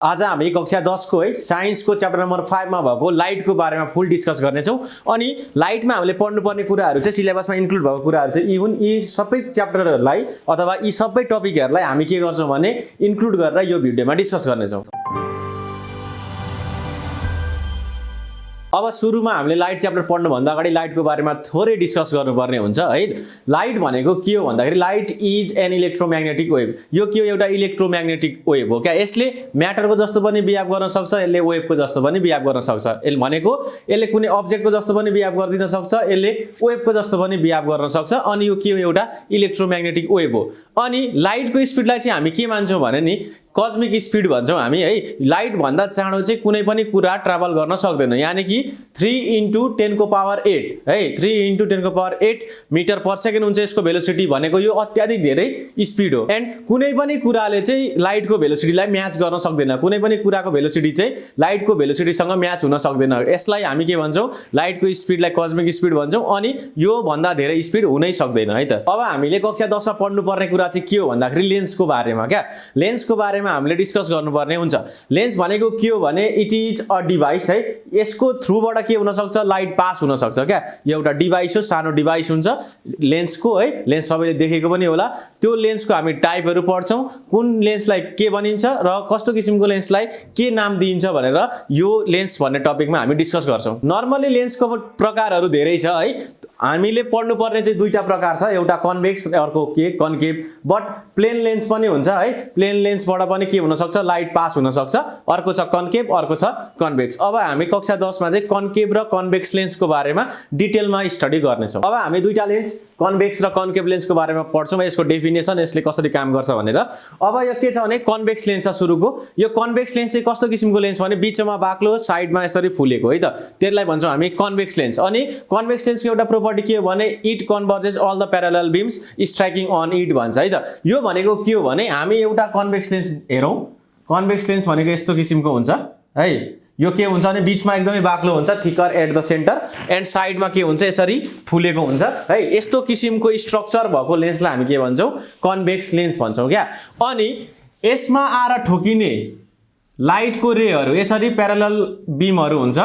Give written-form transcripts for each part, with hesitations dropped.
आज हामी कक्षा 10 को है साइन्सको च्याप्टर नम्बर 5 मा भएको लाइटको बारेमा फुल डिस्कस गर्नेछौँ। अनि लाइटमा हामीले पढ्नुपर्ने कुराहरू चाहिँ सिलेबसमा इन्क्लुड भएको कुराहरू चाहिँ इभन यी सबै च्याप्टरहरूलाई अथवा यी सबै टपिकहरूलाई हामी के गर्छौँ भने इन्क्लुड गरेर यो भिडियोमा डिस्कस गर्नेछौँ। अब सुरुमा हामीले लाइट च्याप्टर पढ्नुभन्दा अगाडि लाइटको बारेमा थोरै डिस्कस गर्नुपर्ने हुन्छ है। लाइट भनेको के हो भन्दाखेरि light is an electromagnetic wave. यो के हो? एउटा इलेक्ट्रोम्याग्नेटिक वेभ हो क्या। यसले म्याटरको जस्तो पनि बिहेभ गर्न सक्छ, यसले वेभको जस्तो पनि बिहेभ गर्न सक्छ। यसले भनेको यसले कुनै अब्जेक्टको जस्तो पनि बिहेभ गर्दिन सक्छ, यसले वेभको जस्तो पनि बिहेभ गर्न सक्छ। अनि यो के हो? एउटा इलेक्ट्रोम्याग्नेटिक वेभ हो। अनि लाइटको स्पिडलाई चाहिँ हामी के मान्छौँ भने नि कस्मिक स्पिड भन्छौँ हामी है। लाइट भन्दा चाँडो चाहिँ कुनै पनि कुरा ट्राभल गर्न सक्दैन, यानी कि 3 × 10⁸ है। 3 × 10⁸ मिटर पर सेकेन्ड हुन्छ यसको भेलोसिटी भनेको। यो अत्याधिक धेरै स्पिड हो। एन्ड कुनै पनि कुराले चाहिँ लाइटको भेलोसिटीलाई म्याच गर्न सक्दैन। कुनै पनि कुराको भेलोसिटी चाहिँ लाइटको भेलोसिटीसँग म्याच हुन सक्दैन। यसलाई हामी के भन्छौँ? लाइटको स्पिडलाई कस्मिक स्पिड भन्छौँ। अनि यो भन्दा धेरै स्पिड हुनै सक्दैन है त। अब हामीले कक्षा 10 मा पढ्नुपर्ने कुरा चाहिँ के हो भन्दाखेरि लेन्सको बारेमा क्या। लेन्सको बारेमा हामीले डिस्कस गर्नुपर्ने हुन्छ। लेन्स भनेको के हो भने इट इज अ डिभाइस है। यसको थ्रुबाट के हुन सक्छ? लाइट पास हुन सक्छ क्या। यो एउटा डिभाइस हो, सानो डिभाइस हुन्छ लेन्सको है। लेन्स सबैले देखेको पनि होला। त्यो लेन्सको हामी टाइपहरू पढ्छौँ, कुन लेन्सलाई के भनिन्छ र कस्तो किसिमको लेन्सलाई के नाम दिइन्छ भनेर यो लेन्स भन्ने टपिकमा हामी डिस्कस गर्छौँ। नर्मली लेन्सको प्रकारहरू धेरै छ है। हामीले पढ्नुपर्ने चाहिँ दुईटा प्रकार छ, एउटा कन्भेक्स अर्को के कन्केभ। बट प्लेन लेन्स पनि हुन्छ है। प्लेन लेन्सबाट पनि के हुन सक्छ? लाइट पास हुन सक्छ। अर्को छ कन्केभ, अर्को छ कन्भेक्स। अब हामी कक्षा 10 मा चाहिँ कन्केभ र कन्भेक्स लेन्सको बारेमा डिटेलमा स्टडी गर्नेछौँ। अब हामी दुईटा लेन्स कन्भेक्स र कन्केभ लेन्सको बारेमा पढ्छौँ, यसको डेफिनेसन, यसले कसरी काम गर्छ भनेर। अब यो के छ भने कन्भेक्स लेन्स छ सुरुको। यो कन्भेक्स लेन्स चाहिँ कस्तो किसिमको लेन्स भने बिचमा बाक्लो, साइडमा यसरी फुलेको है त। त्यसलाई भन्छौँ हामी कन्भेक्स लेन्स। अनि कन्भेक्स लेन्सको एउटा प्रोपर्टी के हो भने it converges all the parallel beams striking on it भन्छ है त। यो भनेको के हो भने हामी एउटा कन्भेक्स लेन्स हेरौँ। कन्भेक्स लेन्स भनेको यस्तो किसिमको हुन्छ है। यो के हुन्छ भने बिचमा एकदमै बाक्लो हुन्छ, thicker at the centre, and साइडमा के हुन्छ? यसरी फुलेको हुन्छ है। यस्तो किसिमको स्ट्रक्चर भएको लेन्सलाई हामी के भन्छौँ? कन्भेक्स लेन्स भन्छौँ क्या। अनि यसमा आएर ठोकिने लाइटको रेहरू यसरी प्यारालल बीमहरू हुन्छ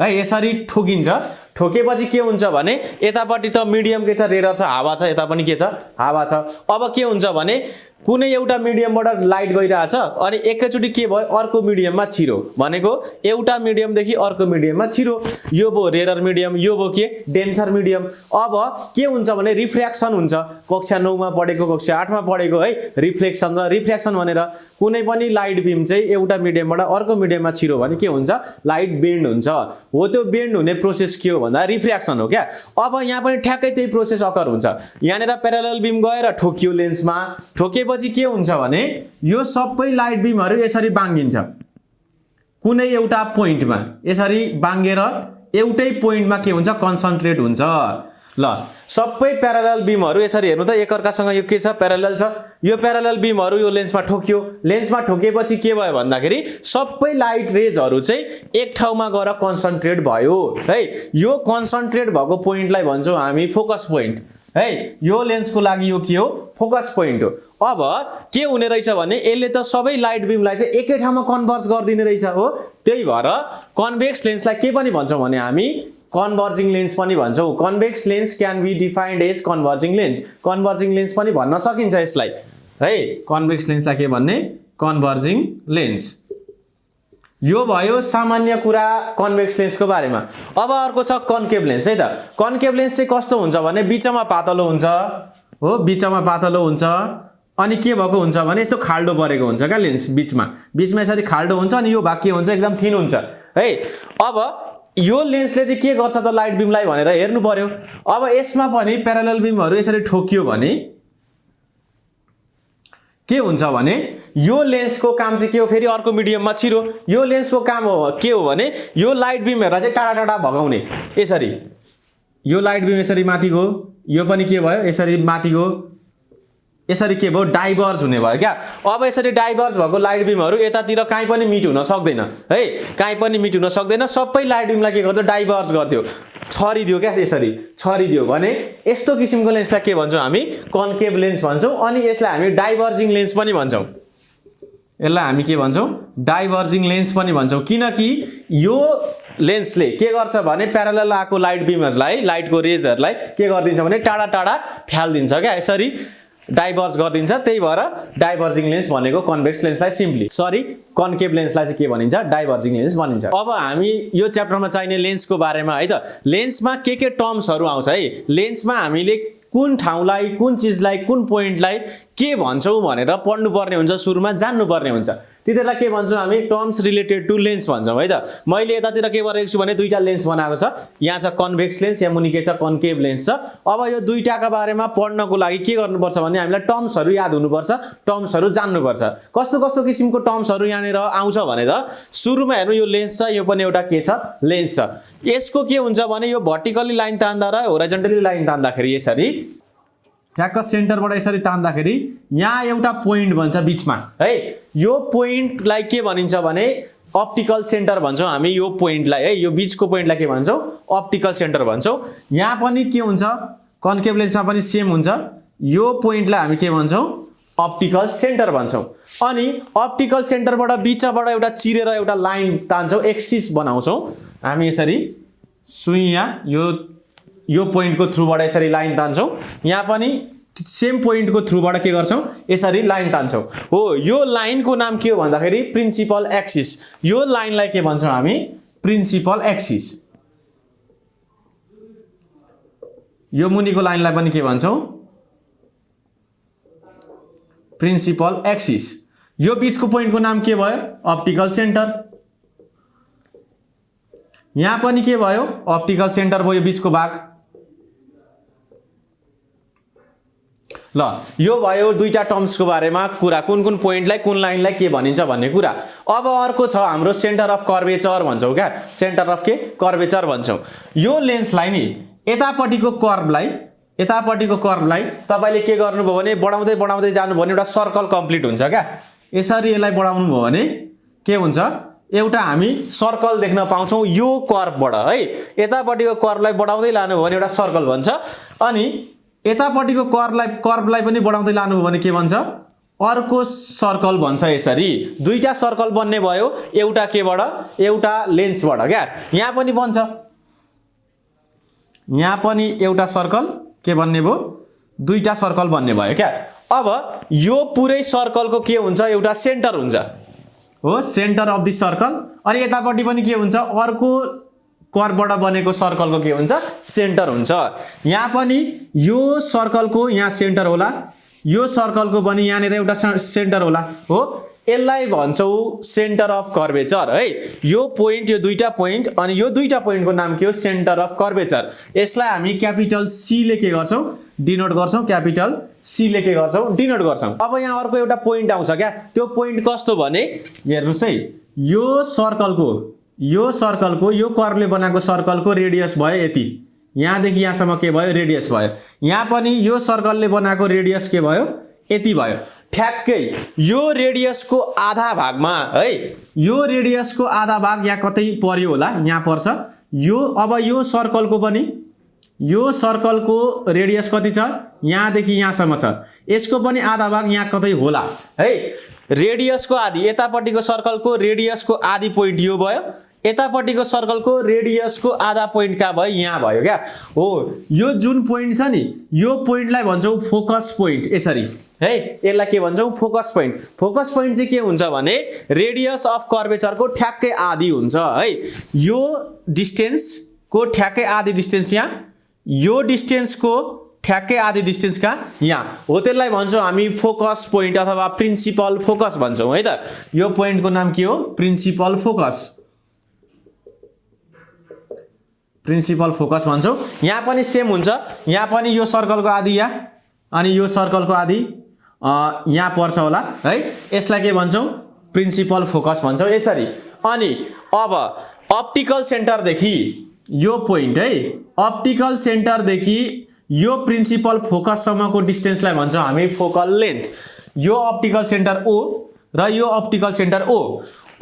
है, यसरी ठोकिन्छ। ठोकेपछि के हुन्छ भने यतापट्टि त मिडियम के छ? रेयर छ, हावा छ। यता पनि के छ? हावा छ। अब के हुन्छ भने कुनै एउटा मिडियमबाट लाइट गइरहेछ अनि एकैचोटि के भयो? अर्को मिडियममा छिरो। भनेको एउटा मिडियमदेखि अर्को मिडियममा छिरो। यो भयो रेयर मिडियम, यो भयो के? Denser medium. अब के हुन्छ भने रिफ्र्याक्सन हुन्छ। कक्षा 9 मा पढेको, कक्षा 8 मा पढेको है रिफ्लेक्सन र रिफ्र्याक्सन भनेर। कुनै पनि लाइट बिम चाहिँ एउटा मिडियमबाट अर्को मिडियममा छिरो भने के हुन्छ? लाइट बेन्ड हुन्छ। हो त्यो बेन्ड हुने प्रोसेस के हो भन्दा रिफ्र्याक्सन हो क्या। अब यहाँ पनि ठ्याक्कै त्यही प्रोसेस अकर हुन्छ। यहाँनिर प्यारालल बिम गएर ठोकियो लेन्समा। ठोकेपछि के हुन्छ भने यो सबै लाइट बिमहरू यसरी बाङ्गिन्छ कुनै एउटा पोइन्टमा। यसरी बाङ्गेर एउटै पोइन्टमा के हुन्छ? कन्सन्ट्रेट हुन्छ। ल सबै प्यारालल बिमहरू यसरी हेर्नु त एकअर्कासँग यो के छ? प्यारालल छ। यो प्यारालल बिमहरू यो लेन्समा ठोक्यो। लेन्समा ठोकेपछि के भयो भन्दाखेरि सबै लाइट रेजहरू चाहिँ एक ठाउँमा गएर कन्सन्ट्रेट भयो है। यो कन्सन्ट्रेट भएको पोइन्टलाई भन्छौँ हामी फोकस पोइन्ट है। यो लेन्सको लागि यो के हो? फोकस पोइन्ट हो। अब के हुने रहेछ भने यसले त सबै लाइट बिमलाई चाहिँ एकै ठाउँमा कन्भर्ज गरिदिने रहेछ हो। त्यही भएर कन्भेक्स लेन्सलाई के पनि भन्छौँ भने हामी कन्भर्जिङ लेन्स पनि भन्छौँ। Convex lens can be defined as converging lens. Converging lens पनि भन्न सकिन्छ यसलाई है। कन्भेक्स लेन्सलाई के भन्ने? Converging lens. यो भयो सामान्य कुरा कन्भेक्स लेन्सको बारेमा। अब अर्को छ कन्केभ लेन्स है त। कन्केभ लेन्स चाहिँ कस्तो हुन्छ भने बिचमा पातलो हुन्छ हो, बिचमा पातलो हुन्छ। अनि के भएको हुन्छ भने यस्तो खाल्डो परेको हुन्छ क्या लेन्स बिचमा। बिचमा यसरी खाल्डो हुन्छ अनि यो भाग के हुन्छ? एकदम थिन हुन्छ है। अब यो लेन्सले चाहिँ के गर्छ त लाइट बिमलाई भनेर हेर्नु पर्यो। अब यसमा पनि प्यारालल बिमहरू यसरी ठोकियो भने के हुन्छ भने यो लेन्सको काम चाहिँ के हो? फेरि अर्को मिडियममा छिरो। यो लेन्सको काम हो के हो भने यो लाइट बिमहरूलाई चाहिँ टाढा टाढा भगाउने। यसरी यो लाइट बिम यसरी माथि गयो, यो पनि के भयो? यसरी माथि गयो। यसरी के भयो? डाइभर्ज हुने भयो क्या। अब यसरी डाइभर्ज भएको लाइट बिमहरू यतातिर कहीँ पनि मिट हुन सक्दैन है। कहीँ पनि मिट हुन सक्दैन। सबै लाइट बिमलाई के गर्यो? डाइभर्ज गरिदियो, छरिदियो क्या। यसरी छरिदियो भने यस्तो किसिमको लेन्सलाई के भन्छौँ हामी? कन्केभ लेन्स भन्छौँ। अनि यसलाई हामी डाइभर्जिङ लेन्स पनि भन्छौँ। यसलाई हामी के भन्छौँ डाइभर्जिङ लेन्स पनि भन्छौँ किनकि यो लेन्सले के गर्छ भने प्यारालल आएको लाइट बिमहरुलाई लाइटको रेजहरुलाई के गरिदिन्छ भने टाढा टाढा फ्याल्दिन्छ क्या यसरी डाइभर्ज गरिदिन्छ त्यही भएर डाइभर्जिङ लेन्स भनेको कन्भेक्स लेन्सलाई सिम्पली कन्केभ लेन्सलाई चाहिँ के भनिन्छ डाइभर्जिङ लेन्स भनिन्छ। अब हामी यो च्याप्टरमा चाहिने लेन्सको बारेमा है त लेन्समा के टर्म्सहरु आउँछ है लेन्समा हामीले कुन ठाउँलाई कुन चीजलाई कुन पोइन्टलाई के भन्छौं भनेर पढ्नु पर्ने हुन्छ सुरुमा जान्नु पर्ने हुन्छ त्यतिबेला के भन्छौं हामी टर्म्स रिलेटेड टु लेन्स भन्छौं है त मैले यतातिर के गरेको छु भने दुईटा लेन्स बनाएको छ यहाँ छ कन्भेक्स लेन्स यहाँ मुनि के छ कन्केभ लेन्स छ अब यो दुईटाका बारेमा पढ्नको लागि के गर्नुपर्छ भने हामीलाई टर्म्सहरु याद हुनुपर्छ टर्म्सहरु जान्नुपर्छ कस्तो कस्तो किसिमको टर्म्सहरु यहाँनेर आउँछ भने त सुरुमा हेर्नु यो लेन्स छ यो पनि एउटा के छ लेन्स छ यसको के हुन्छ भने यो भर्टिकली लाइन तान्दा र होराइजन्टली लाइन तान्दाखेरि यसरी ठ्याक्क सेन्टरबाट यसरी तान्दाखेरि यहाँ एउटा पोइन्ट बन्छ बीचमा है यो पोइन्टलाई के भनिन्छ भने अप्टिकल सेन्टर भन्छौं हामी यो पोइन्टलाई है यो बीचको पोइन्टलाई के भन्छौं अप्टिकल सेन्टर भन्छौं यहाँ पनि के हुन्छ कन्केभ लेन्समा पनि सेम हुन्छ यो पोइन्टलाई हामी के भन्छौं अप्टिकल सेन्टर भन्छौं अनि अप्टिकल सेन्टरबाट बीचबाट एउटा चिरेर एउटा लाइन तान्छौं एक्सिस बनाउँछौं हामी यसरी सुइया यो पोइन्टको थ्रुबाट यसरी लाइन तान्छौं यहाँ पनि सेम पोइन्टको थ्रुबाट के गर्छौं यसरी लाइन तान्छौं हो यो लाइनको नाम के हो भन्दाखेरि प्रिन्सिपल एक्सिस यो लाइनलाई के भन्छौं हामी प्रिन्सिपल एक्सिस यो मुनिको लाइनलाई पनि के भन्छौं प्रिन्सिपल एक्सिस यो बीचको पोइन्टको नाम के भयो अप्टिकल सेन्टर यहाँ पनि के भयो अप्टिकल सेन्टर भयो यो बीचको भाग ल यो भयो दुईटा टर्म्सको बारेमा कुरा कुन कुन पोइन्टलाई कुन लाइनलाई के भनिन्छ भन्ने कुरा अब अर्को छ हाम्रो सेन्टर अफ कर्वेचर भन्छौं क्या सेन्टर अफ के कर्वेचर भन्छौं यो लेन्सलाई नि यतापटिको कर्वलाई तपाईले के गर्नुभयो भने बढाउँदै बढाउँदै जानु भने एउटा सर्कल कम्प्लिट हुन्छ क्या यसरी यसलाई बढाउनु भयो भने के हुन्छ एउटा हामी सर्कल देख्न पाउँछौं यो कर्वबाट है यतापटिको कर्वलाई बढाउँदै लानु भने एउटा सर्कल भन्छ अनि यतापटिको कर्वलाई पनि बढाउँदै लानु भने के भन्छ अर्को सर्कल भन्छ यसरी दुईटा सर्कल बन्ने भयो एउटा केबाट एउटा लेन्सबाट क्या यहाँ पनि बन्छ यहाँ पनि एउटा सर्कल के बन्ने भयो दुईटा सर्कल बन्ने भयो क्या अब यो पुरै सर्कलको के हुन्छ एउटा सेन्टर हुन्छ हो सेन्टर अफ द सर्कल अनि यतापटि पनि के हुन्छ अर्को कर्वबाट बनेको सर्कलको के हुन्छ सेन्टर हुन्छ यहाँ पनि यो सर्कलको यहाँ सेन्टर होला यो सर्कलको पनि यहाँनेर एउटा सेन्टर होला हो यसलाई भन्छौं सेन्टर अफ कर्वेचर है यो पोइन्ट यो दुईटा पोइन्ट अनि यो दुईटा पोइन्टको नाम के हो सेन्टर अफ कर्वेचर यसलाई हामी क्यापिटल सी ले के गर्छौं डिनोट गर्छौं क्यापिटल सी ले के गर्छौं डिनोट गर्छौं अब यहाँ अर्को एउटा पोइन्ट आउँछ क्या त्यो पोइन्ट कस्तो भने हेर्नुस् है यो सर्कलको यो कर्वले बनाएको सर्कलको रेडियस भयो यति यहाँदेखि यहाँसम्म के भयो रेडियस भयो यहाँ पनि यो सर्कलले बनाएको रेडियस के भयो यति भयो ठ्याक्कै यो रेडियसको आधा भागमा है यो रेडियसको आधा भाग यहाँ कतै पर्यो होला यहाँ पर्छ यो अब यो सर्कलको पनि यो सर्कलको रेडियस कति छ यहाँदेखि यहाँसम्म छ यसको पनि आधा भाग यहाँ कतै होला है रेडियसको आधी यतापटिको सर्कलको रेडियसको आधी पोइन्ट यो भयो यतापटिको सर्कलको रेडियसको आधा पोइन्ट कहाँ भयो यहाँ भयो क्या हो यो जुन पोइन्ट छ नि यो पोइन्टलाई भन्छौं फोकस पोइन्ट यसरी है यसलाई के भन्छौं फोकस पोइन्ट चाहिँ के हुन्छ भने रेडियस अफ कर्वेचरको ठ्याक्कै आधी हुन्छ है यो डिस्टेन्सको ठ्याक्कै आधी डिस्टेन्स यहाँ यो डिस्टेन्सको ठ्याक्कै आधी डिस्टेन्स कहाँ यहाँ हो त्यसलाई भन्छौं हामी फोकस पोइन्ट अथवा प्रिन्सिपल फोकस भन्छौं है त यो पोइन्टको नाम के हो प्रिन्सिपल फोकस भन्छौं यहाँ पनि सेम हुन्छ यहाँ पनि यो सर्कलको आधी यहाँ अनि यो सर्कलको आधी यहाँ पर्छ होला है यसलाई के भन्छौं प्रिन्सिपल फोकस भन्छौं यसरी अनि अब अप्टिकल सेन्टरदेखि यो पोइन्ट है अप्टिकल सेन्टरदेखि यो प्रिन्सिपल फोकस सम्मको डिस्टेन्सलाई भन्छौं हामी फोकल लेन्थ यो अप्टिकल सेन्टर ओ र यो अप्टिकल सेन्टर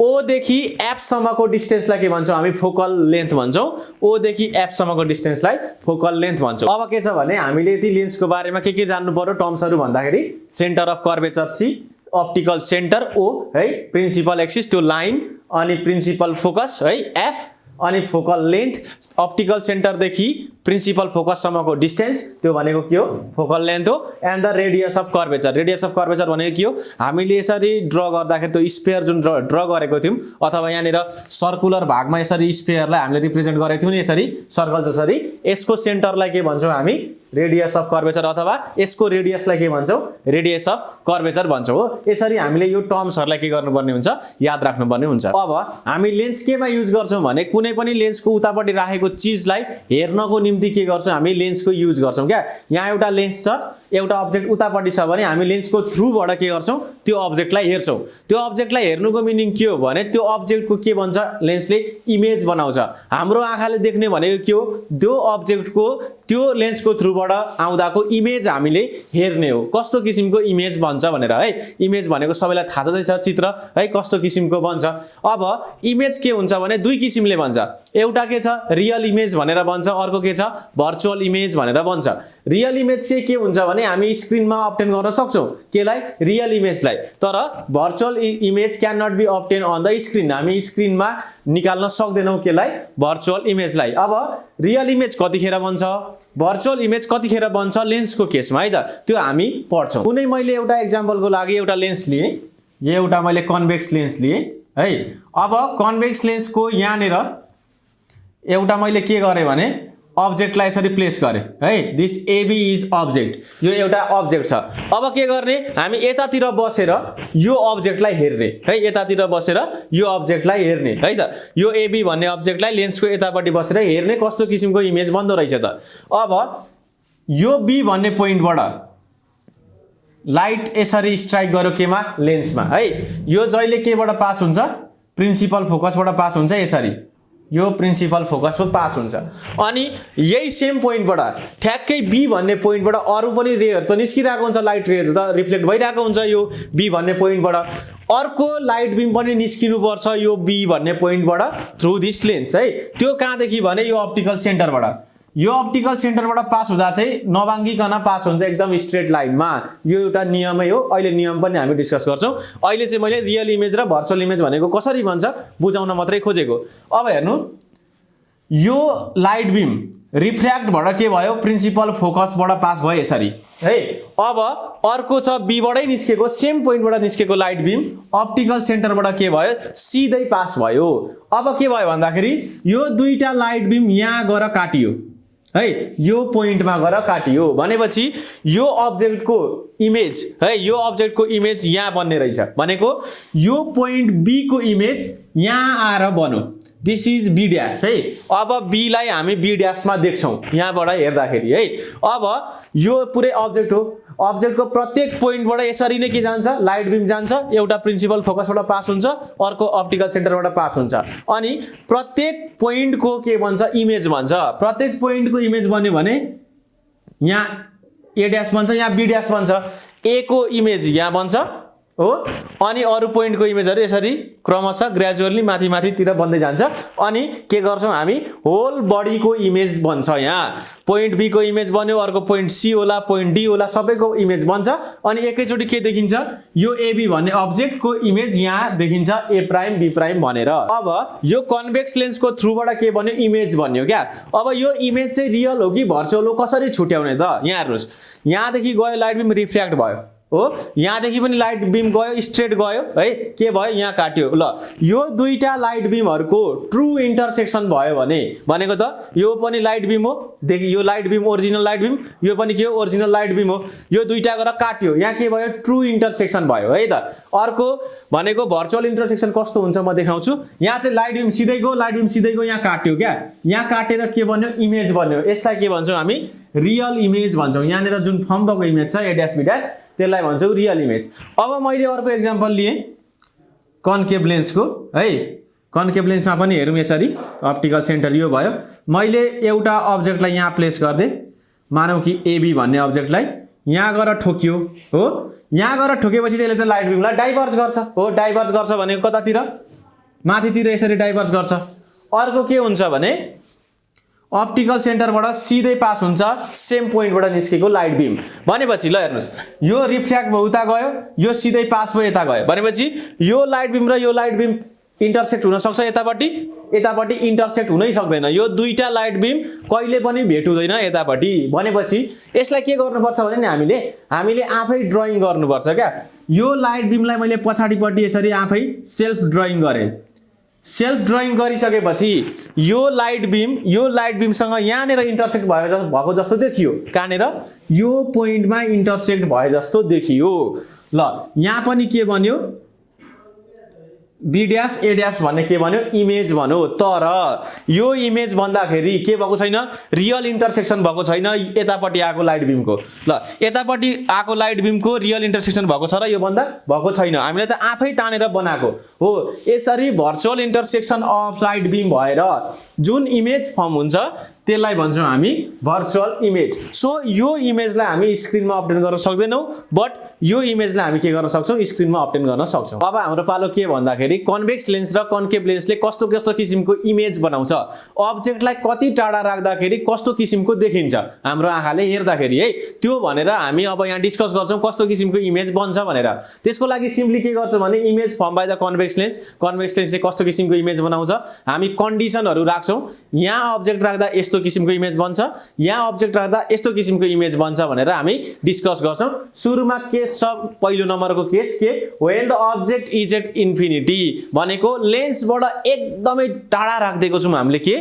ओ देखि एफ सम्मको डिस्टेन्सलाई के भन्छौं हामी फोकल लेन्थ भन्छौं ओ देखि एफ सम्मको डिस्टेन्सलाई फोकल लेन्थ भन्छौं अब के छ भने हामीले यति लेन्सको बारेमा के जान्नु पर्यो टर्म्सहरु भन्दाखेरि centre of curvature C optical centre O है, प्रिन्सिपल एक्सिस त्यो लाइन, अनि प्रिन्सिपल फोकस है एफ, अनि फोकल लेन्थ अप्टिकल सेन्टरदेखि प्रिन्सिपल फोकससम्मको डिस्टेन्स त्यो भनेको के हो, फोकल लेन्थ हो। And the radius of curvature, radius of curvature भनेको के हो, हामीले यसरी ड्र गर्दाखेरि त्यो स्फियर जुन ड्र गरेको थियौँ अथवा यहाँनिर सर्कुलर भागमा यसरी स्फियरलाई हामीले रिप्रेजेन्ट गरेको थियौँ नि यसरी सर्कल जसरी, यसको सेन्टरलाई के भन्छौँ हामी, रेडियस अफ कर्वेचर, अथवा यसको रेडियसलाई के भन्छौँ, रेडियस अफ कर्वेचर भन्छौँ हो। यसरी हामीले यो टर्म्सहरूलाई के गर्नुपर्ने हुन्छ, याद राख्नुपर्ने हुन्छ। अब हामी लेन्स केमा युज गर्छौँ भने कुनै पनि लेन्सको उतापट्टि राखेको चिजलाई हेर्नको निम्ति के गर्छौँ हामी, लेन्सको युज गर्छौँ क्या। यहाँ एउटा लेन्स छ, एउटा अब्जेक्ट उतापट्टि छ भने हामी लेन्सको थ्रुबाट के गर्छौँ, त्यो अब्जेक्टलाई हेर्छौँ। त्यो अब्जेक्टलाई हेर्नुको मिनिङ के हो भने त्यो अब्जेक्टको के भन्छ, लेन्सले इमेज बनाउँछ। हाम्रो आँखाले देख्ने भनेको के हो, त्यो अब्जेक्टको त्यो लेन्सको थ्रुबाट आउँदाको इमेज हामीले हेर्ने हो, कस्तो किसिमको इमेज बन्छ भनेर है। इमेज भनेको सबैलाई थाहा छँदैछ, चित्र है कस्तो किसिमको बन्छ। अब इमेज के हुन्छ भने दुई किसिमले बन्छ, एउटा के छ रियल इमेज भनेर बन्छ, अर्को के छ भर्चुअल इमेज भनेर बन्छ। रियल इमेज चाहिँ के हुन्छ भने हामी स्क्रिनमा अब्टेन गर्न सक्छौँ केलाई, रियल इमेजलाई, तर virtual image can not be obtain on the screen, हामी स्क्रिनमा निकाल्न सक्दैनौँ केलाई, भर्चुअल इमेजलाई। अब रियल इमेज कतिखेर बन्छ, भर्चुअल इमेज कतिखेर बन्छ लेन्सको केसमा है त, त्यो हामी पढ्छौँ। कुनै मैले एउटा एक्जाम्पलको लागि एउटा लेन्स लिएँ, यो एउटा मैले कन्भेक्स लेन्स लिएँ है। अब कन्भेक्स लेन्सको यहाँनिर एउटा मैले के गरेँ भने अब्जेक्टलाई यसरी प्लेस गरेँ है, दिस एबी इज अब्जेक्ट, यो एउटा अब्जेक्ट छ। अब के गर्ने, हामी यतातिर बसेर यो अब्जेक्टलाई हेर्ने है, यतातिर बसेर यो अब्जेक्टलाई हेर्ने है त, यो एबी भन्ने अब्जेक्टलाई लेन्सको यतापट्टि बसेर हेर्ने कस्तो किसिमको इमेज बन्दो रहेछ त। अब यो बी भन्ने पोइन्टबाट लाइट यसरी स्ट्राइक गर्यो केमा, लेन्समा है। यो जहिले केबाट पास हुन्छ, प्रिन्सिपल फोकसबाट पास हुन्छ, यसरी यो प्रिन्सिपल फोकसमा पास हुन्छ। अनि यही सेम पोइन्टबाट ठ्याक्कै बी भन्ने पोइन्टबाट अरू पनि रेहरू त निस्किरहेको हुन्छ, लाइट रेहरू त रिफ्लेक्ट भइरहेको हुन्छ यो बी भन्ने पोइन्टबाट, अर्को लाइट बिम पनि निस्किनुपर्छ यो बी भन्ने पोइन्टबाट थ्रु दिस लेन्स है। त्यो कहाँदेखि भने यो अप्टिकल सेन्टरबाट, यो अप्टिकल सेन्टरबाट पास हुँदा चाहिँ नबाङ्गिकन पास हुन्छ एकदम स्ट्रेट लाइनमा, यो एउटा नियमै हो। अहिले नियम पनि हामी डिस्कस गर्छौँ। अहिले चाहिँ मैले रियल इमेज र भर्चुअल इमेज भनेको कसरी भन्छ बुझाउन मात्रै खोजेको। अब हेर्नु, यो लाइट बिम रिफ्र्याक्टबाट के भयो, प्रिन्सिपल फोकसबाट पास भयो यसरी है। अब अर्को छ बीबाटै निस्केको, सेम पोइन्टबाट निस्केको लाइट बिम अप्टिकल सेन्टरबाट के भयो, सिधै पास भयो। अब के भयो भन्दाखेरि यो दुईटा लाइट बिम यहाँ गएर काटियो है, यो पोइन्टमा गएर काटियो भनेपछि यो अब्जेक्टको इमेज है, यो अब्जेक्टको इमेज यहाँ बन्ने रहेछ भनेको यो पोइन्ट बी को इमेज यहाँ आएर बन्यो, दिस इज बी ड्यास है। अब बीलाई हामी बी ड्यासमा देख्छौँ यहाँबाट हेर्दाखेरि है। अब यो पुरै अब्जेक्ट हो, अब्जेक्टको प्रत्येक पोइन्टबाट यसरी नै के जान्छ, लाइट बिम जान्छ, एउटा प्रिन्सिपल फोकसबाट पास हुन्छ, अर्को अप्टिकल सेन्टरबाट पास हुन्छ, अनि प्रत्येक पोइन्टको के भन्छ, इमेज भन्छ। प्रत्येक पोइन्टको इमेज बन्यो भने यहाँ ए ड्यास बन्छ, यहाँ बी ड्यास बन्छ, ए को इमेज यहाँ बन्छ हो, अनि अरू पोइन्टको इमेजहरू यसरी क्रमशः ग्रेजुअली माथि माथितिर बन्दै जान्छ। अनि के गर्छौँ हामी, होल बडीको इमेज बन्छ, यहाँ पोइन्ट बी को इमेज बन्यो, अर्को पोइन्ट सी होला, पोइन्ट डी होला, सबैको इमेज बन्छ। अनि एकैचोटि के देखिन्छ, यो एबी भन्ने अब्जेक्टको इमेज यहाँ देखिन्छ, ए प्राइम बी प्राइम भनेर। अब यो कन्भेक्स लेन्सको थ्रुबाट के बन्यो, इमेज बन्यो क्या। अब यो इमेज चाहिँ रियल हो कि भर्चुअल हो कसरी छुट्याउने त, यहाँ हेर्नुहोस्, यहाँदेखि गयो लाइट बिम रिफ्र्याक्ट भयो हो, यहाँदेखि पनि लाइट बिम गयो स्ट्रेट गयो है, के भयो यहाँ काट्यो। ल यो दुईटा लाइट बिमहरूको ट्रु इन्टरसेक्सन भयो भने भनेको त यो पनि लाइट बिम हो, देखि यो लाइट बिम ओरिजिनल लाइट बिम, यो पनि के हो ओरिजिनल लाइट बिम हो, यो दुईटा गरेर काट्यो, यहाँ के भयो ट्रु इन्टरसेक्सन भयो है त। अर्को भनेको भर्चुअल इन्टरसेक्सन कस्तो हुन्छ म देखाउँछु। यहाँ चाहिँ लाइट बिम सिधै गयो, लाइट बिम सिधै गयो, यहाँ काट्यो क्या, यहाँ काटेर के बन्यो, इमेज बन्यो। यसलाई के भन्छौँ हामी, रियल इमेज भन्छौँ। यहाँनिर जुन फर्म भएको इमेज छ ए ड्यास बी ड्यास, त्यसलाई भन्छौँ रियल इमेज। अब मैले अर्को एक्जाम्पल लिएँ कन्केभ लेन्सको है, कन्केभ लेन्समा पनि हेरौँ यसरी, अप्टिकल सेन्टर यो भयो, मैले एउटा अब्जेक्टलाई यहाँ प्लेस गरिदिएँ, मानौँ कि एबी भन्ने अब्जेक्टलाई यहाँ गएर ठोकियो हो, यहाँ गएर ठोकेपछि त्यसले त लाइट बिमलाई डाइभर्ज गर्छ हो, डाइभर्ज गर्छ भनेको कतातिर, माथितिर यसरी डाइभर्ज गर्छ। अर्को के हुन्छ भने अप्टिकल सेन्टरबाट सिधै पास हुन्छ सेम पोइन्टबाट निस्केको लाइट बिम भनेपछि ल हेर्नुस् यो रिफ्र्याक्ट भयो उता गयो यो सिधै पास भयो यता गयो भनेपछि यो लाइट बिम र यो लाइट बिम इन्टरसेक्ट हुन सक्छ यतापट्टि इन्टरसेक्ट हुनै सक्दैन यो दुईटा लाइट बिम कहिले पनि भेट हुँदैन यतापट्टि भनेपछि यसलाई के गर्नुपर्छ भने नि हामीले आफै ड्राइङ गर्नुपर्छ क्या यो लाइट बिमलाई मैले पछाडिपट्टि यसरी आफै सेल्फ ड्राइङ गरेँ सेल्फ ड्राइङ गरिसकेपछि यो लाइट बिमसँग यहाँनिर इन्टरसेक्ट भएको जस्तो देखियो कहाँनिर यो पोइन्टमा इन्टरसेक्ट भए जस्तो देखियो ल यहाँ पनि के बन्यो बी ड्यास ए ड्यास भन्ने के भन्यो इमेज भन्यो तर यो इमेज भन्दाखेरि के भएको छैन रियल इन्टरसेक्सन भएको छैन यतापट्टि आएको लाइट बिमको ल यतापट्टि आएको लाइट बिमको रियल इन्टरसेक्सन भएको छ र यो भन्दा भएको छैन हामीले त आफै तानेर बनाएको हो यसरी भर्चुअल इन्टरसेक्सन अफ लाइट बिम भएर जुन इमेज फर्म हुन्छ त्यसलाई भन्छौँ हामी भर्चुअल इमेज सो यो इमेजलाई हामी स्क्रिनमा अपडेट गर्न सक्दैनौँ बट यो इमेजलाई हामी के गर्न सक्छौँ स्क्रिनमा अपडेट गर्न सक्छौँ अब हाम्रो पालो के भन्दाखेरि कन्भेक्स लेन्स र कन्केभ लेन्सले कस्तो कस्तो किसिमको इमेज बनाउँछ अब्जेक्टलाई कति टाढा राख्दाखेरि कस्तो किसिमको देखिन्छ हाम्रो आँखाले हेर्दाखेरि है त्यो भनेर हामी अब यहाँ डिस्कस गर्छौँ कस्तो किसिमको इमेज बन्छ भनेर त्यसको लागि सिम्पली के गर्छौँ भने image form by the convex लेन्सले कस्तो किसिमको इमेज बनाउँछ हामी कन्डिसनहरू राख्छौँ यहाँ अब्जेक्ट राख्दा यस्तो किसिमको इमेज बन्छ यहाँ अब्जेक्ट राख्दा यस्तो किसिमको इमेज बन्छ भनेर हामी डिस्कस गर्छौँ सुरुमा केस छ पहिलो नम्बरको केस के when the object is at infinity भनेको लेन्सबाट एकदमै टाढा राखिदिएको छौँ हामीले के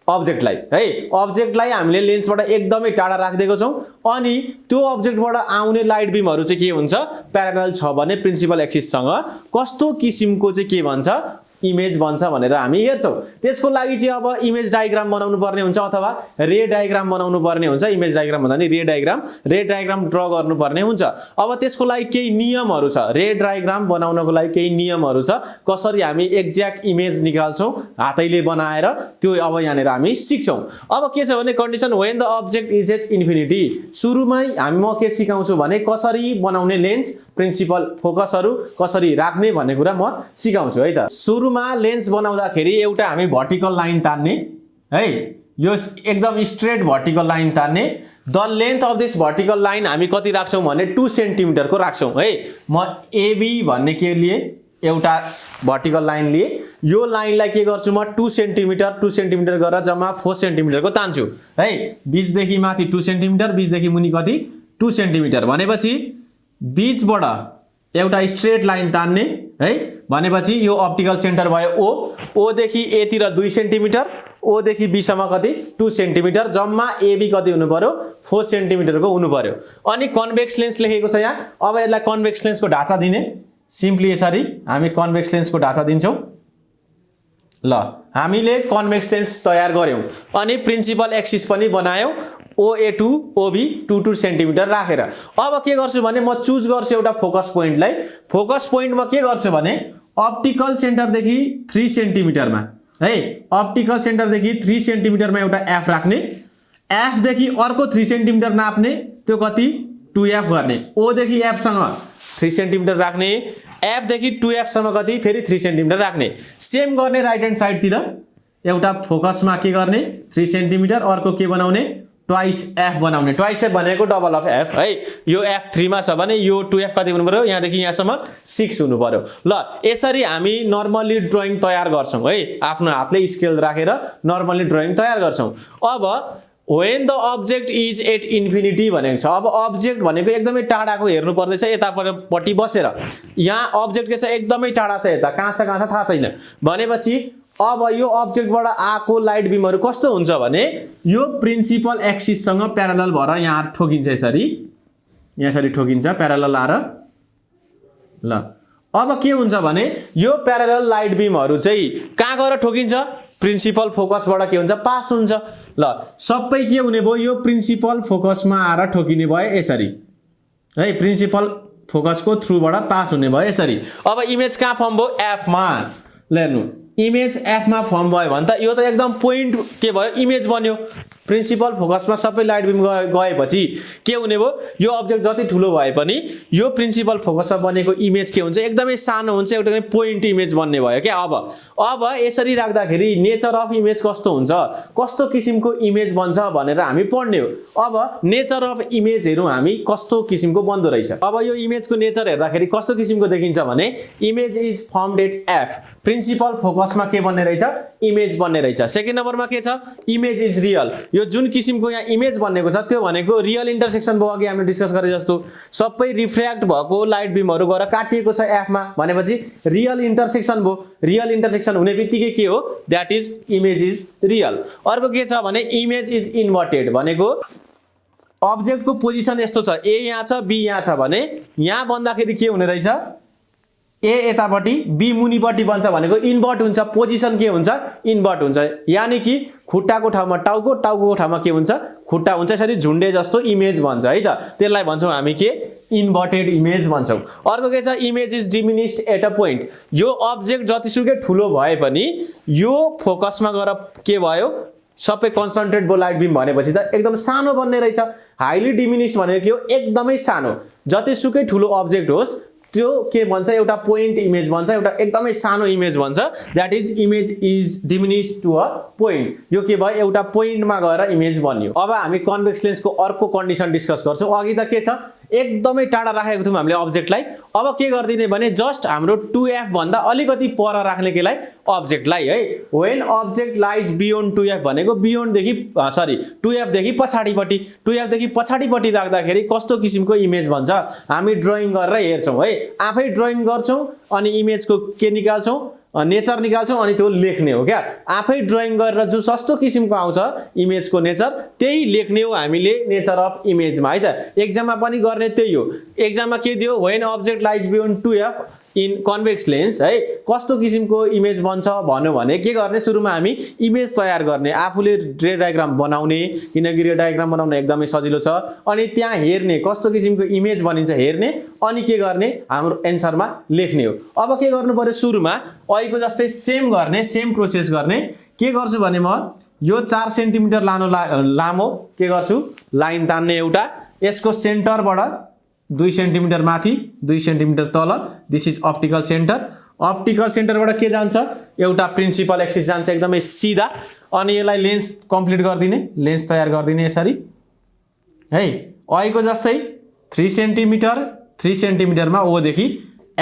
अब्जेक्टलाई हामीले लेन्सबाट एकदमै टाढा राखिदिएको छौँ अनि त्यो अब्जेक्टबाट आउने लाइट बिमहरू चाहिँ के हुन्छ प्यारालल छ भने प्रिन्सिपल एक्सिससँग कस्तो किसिमको चाहिँ के भन्छ इमेज बन्छ भनेर हामी हेर्छौँ त्यसको लागि चाहिँ अब इमेज डायग्राम बनाउनु पर्ने हुन्छ अथवा रे डायग्राम बनाउनु पर्ने हुन्छ इमेज डायग्राम भन्दा नि रे डायग्राम ड्र गर्नुपर्ने हुन्छ अब त्यसको लागि केही नियमहरू छ रे डायग्राम बनाउनको लागि केही नियमहरू छ कसरी हामी एक्ज्याक्ट इमेज निकाल्छौँ हातैले बनाएर त्यो अब यहाँनिर हामी सिक्छौँ अब के छ भने condition when the object is at infinity सुरुमै म के सिकाउँछु भने कसरी बनाउने लेन्स प्रिन्सिपल फोकसहरू कसरी राख्ने भन्ने कुरा म सिकाउँछु है त सुरुमा लेन्स बनाउँदाखेरि एउटा हामी भर्टिकल लाइन तान्ने है यो एकदम स्ट्रेट भर्टिकल लाइन तान्ने the length of this vertical line हामी कति राख्छौँ भने 2 सेन्टिमिटरको राख्छौँ है म एबी भन्ने के लिए एउटा भर्टिकल लाइन लिए यो लाइनलाई के गर्छु म 2 सेन्टिमिटर गरेर जम्मा 4 सेन्टिमिटरको तान्छु है बीचदेखि माथि 2 सेन्टिमिटर बीचदेखि मुनि कति 2 सेन्टिमिटर भनेपछि बीचबाट एउटा स्ट्रेट लाइन तान्ने है भनेपछि यो अप्टिकल सेन्टर भयो ओ देखि ए तिर 2 सेन्टिमिटर ओ देखि बी सम्म कति 2 सेन्टिमिटर जम्मा एबी कति हुनु पर्यो 4 सेन्टिमिटरको हुनु पर्यो अनि कन्भेक्स लेन्स लेखेको छ यहाँ अब यसलाई कन्भेक्स लेन्सको ढाँचा दिने सिम्पली यसरी हामी कन्भेक्स लेन्सको ढाँचा दिन्छौँ ल हामीले कन्भेक्स लेन्स तयार गर्यौं अनि प्रिन्सिपल एक्सिस पनि बनायौं OA टु OB 2 सेन्टिमिटर राखेर अब के गर्छु भने म चुज गर्छु एउटा फोकस पोइन्टलाई फोकस पोइन्टमा के गर्छु भने अप्टिकल सेन्टरदेखि 3 सेन्टिमिटरमा है अप्टिकल सेन्टरदेखि 3 सेन्टिमिटरमा एउटा एफ राख्ने एफ देखि अर्को 3 सेन्टिमिटर नाप्ने त्यो कति 2f गर्ने O देखि f सँग 3 सेन्टिमिटर राख्ने एफ देखि 2f सम्म कति फेरि 3 सेन्टिमिटर राख्ने सेम गर्ने राइट ह्यान्ड साइड तिर एउटा फोकसमा के गर्ने 3 सेन्टिमिटर अर्को के बनाउने ट्वाइस f बनाउने ट्वाइस f भनेको डबल अफ f है यो f3 मा छ भने यो 2f कति हुनु पर्यो यहाँ देखि यहाँसम्म 6 हुनु पर्यो ल यसरी हामी नर्मली ड्राइङ तयार गर्छौं है आफ्नो हातले स्केल राखेर नर्मली ड्राइङ तयार गर्छौं अब when the object is at infinity भनेको छ अब अब्जेक्ट भनेको एकदमै टाढाको हेर्नु पर्दैछ यतापट्टि बसेर यहाँ अब्जेक्ट के छ एकदमै टाढा छ यता कहाँ छ थाहा छैन भनेपछि अब यो अब्जेक्टबाट आको लाइट बिमहरु कस्तो हुन्छ भने यो प्रिन्सिपल एक्सिस सँग प्यारलल भएर यहाँ ठोकिन्छ यसरी ठोकिन्छ प्यारलल आएर ल अब के हुन्छ भने यो प्यारलल लाइट बिमहरु चाहिँ कहाँ गएर ठोकिन्छ प्रिन्सिपल फोकसबाट के हुन्छ पास हुन्छ ल सबै के हुने भयो यो प्रिन्सिपल फोकसमा आएर ठोकिने भयो यसरी है प्रिन्सिपल फोकसको थ्रुबाट पास हुने भयो यसरी अब इमेज कहाँ फर्म भयो एफ मा ल हेर्नु इमेज एफमा फर्म भयो भने त यो त एकदम पोइन्ट के भयो इमेज बन्यो प्रिन्सिपल फोकसमा सबै लाइट बिम गएपछि के हुने भयो यो अब्जेक्ट जति ठुलो भए पनि यो प्रिन्सिपल फोकसमा बनेको इमेज के हुन्छ एकदमै सानो हुन्छ एउटा पोइन्ट इमेज बन्ने भयो क्या अब यसरी राख्दाखेरि नेचर अफ इमेज कस्तो हुन्छ कस्तो किसिमको इमेज बन्छ भनेर हामी पढ्ने हो अब नेचर अफ इमेज हेरौँ हामी कस्तो किसिमको बन्दो रहेछ अब यो इमेजको नेचर हेर्दाखेरि कस्तो किसिमको देखिन्छ भने image is formed at F principal फोकसमा के बन्ने रहेछ इमेज बन्ने रहेछ सेकेन्ड नम्बरमा के छ इमेज इज रियल यो जुन किसिमको यहाँ इमेज बनेको छ त्यो भनेको रियल इन्टरसेक्सन भयो अघि हामीले डिस्कस गरे जस्तो सबै रिफ्र्याक्ट भएको लाइट बिमहरु गएर काटिएको छ एफमा भनेपछि रियल इन्टरसेक्सन भयो रियल इन्टरसेक्सन हुने बित्तिकै के हो that is image is real अर्को के छ भने इमेज इज इन्भर्टेड भनेको अब्जेक्टको पोजिसन यस्तो छ ए यहाँ छ बी यहाँ छ भने यहाँ बन्दाखेरि के हुने रहेछ ए यतापट्टि बी मुनिपट्टि बन्छ भनेको इन्भर्ट हुन्छ पोजिसन के हुन्छ इन्भर्ट हुन्छ यानी कि खुट्टाको ठाउँमा टाउको ठाउँमा के हुन्छ खुट्टा हुन्छ यसरी झुन्डे जस्तो इमेज बन्छ है त त्यसलाई भन्छौं हामी के इन्भर्टेड इमेज भन्छौं अर्को के छ image is diminished at a point यो अब्जेक्ट जतिसुकै ठुलो भए पनि यो फोकसमा गएर के भयो सबै कन्सन्ट्रेट बो लाइट बिम भनेपछि त एकदम सानो बन्ने रहेछ हाइली डिमिनिस्ड भनेको के हो एकदमै सानो जतिसुकै ठुलो अब्जेक्ट होस् त्यो के भन्छ एउटा पोइन्ट इमेज भन्छ एउटा एकदमै सानो इमेज भन्छ that is image is diminished to a point यो के भयो एउटा पोइन्टमा गएर इमेज बन्यो अब हामी कन्भेक्स लेन्सको अर्को कन्डिसन डिस्कस गर्छौं अघि त के छ एकदमै टाढा राखेको थियौं हामीले अब्जेक्टलाई अब के गर्दिने भने जस्ट हाम्रो 2f भन्दा अलिकति पर राख्ने केलाई अब्जेक्टलाई है when object lies beyond 2f भनेको बियोन्ड देखि 2f देखि पछाडीपट्टि 2f देखि पछाडीपट्टि राख्दाखेरि कस्तो किसिमको इमेज भन्छ हामी ड्राइङ गरेर हेर्छौं है आफै ड्राइङ गर्छौं अनि इमेजको के निकाल्छौं नेचर निकाल्छौं अनि त्यो लेख्ने हो क्या आफै ड्राइङ गरेर जो सस्तो किसिमको आउँछ इमेजको नेचर त्यही लेख्ने हो हामीले नेचर अफ इमेजमा है त एक्जाममा पनि गर्ने त्यही हो एक्जाममा के दियो when object lies beyond 2f in convex lens है कस्तो किसिमको इमेज बन्छ भन्नु भने के गर्ने सुरुमा हामी इमेज तयार गर्ने आफूले रे डायग्राम बनाउने किनकि रे डायग्राम बनाउन एकदमै सजिलो छ अनि त्यहाँ हेर्ने कस्तो किसिमको इमेज बनिन्छ हेर्ने अनि के गर्ने हाम्रो एन्सरमा लेख्ने हो अब के गर्नु पर्यो सुरुमा अहिलेको जस्तै सेम गर्ने सेम प्रोसेस गर्ने के गर्छु भने म यो 4 सेन्टिमिटर लामो के गर्छु लाइन तान्ने एउटा यसको सेन्टरबाट 2 सेन्टिमिटर माथि 2 सेन्टिमिटर तल दिस इज अप्टिकल सेन्टरबाट के जान्छ एउटा प्रिन्सिपल एक्सिस जान्छ एकदमै सिधा अनि यसलाई लेन्स कम्प्लिट गर्दिने लेन्स तयार गर्दिने यसरी है अहिलेको जस्तै 3 सेन्टिमिटरमा ओ देखि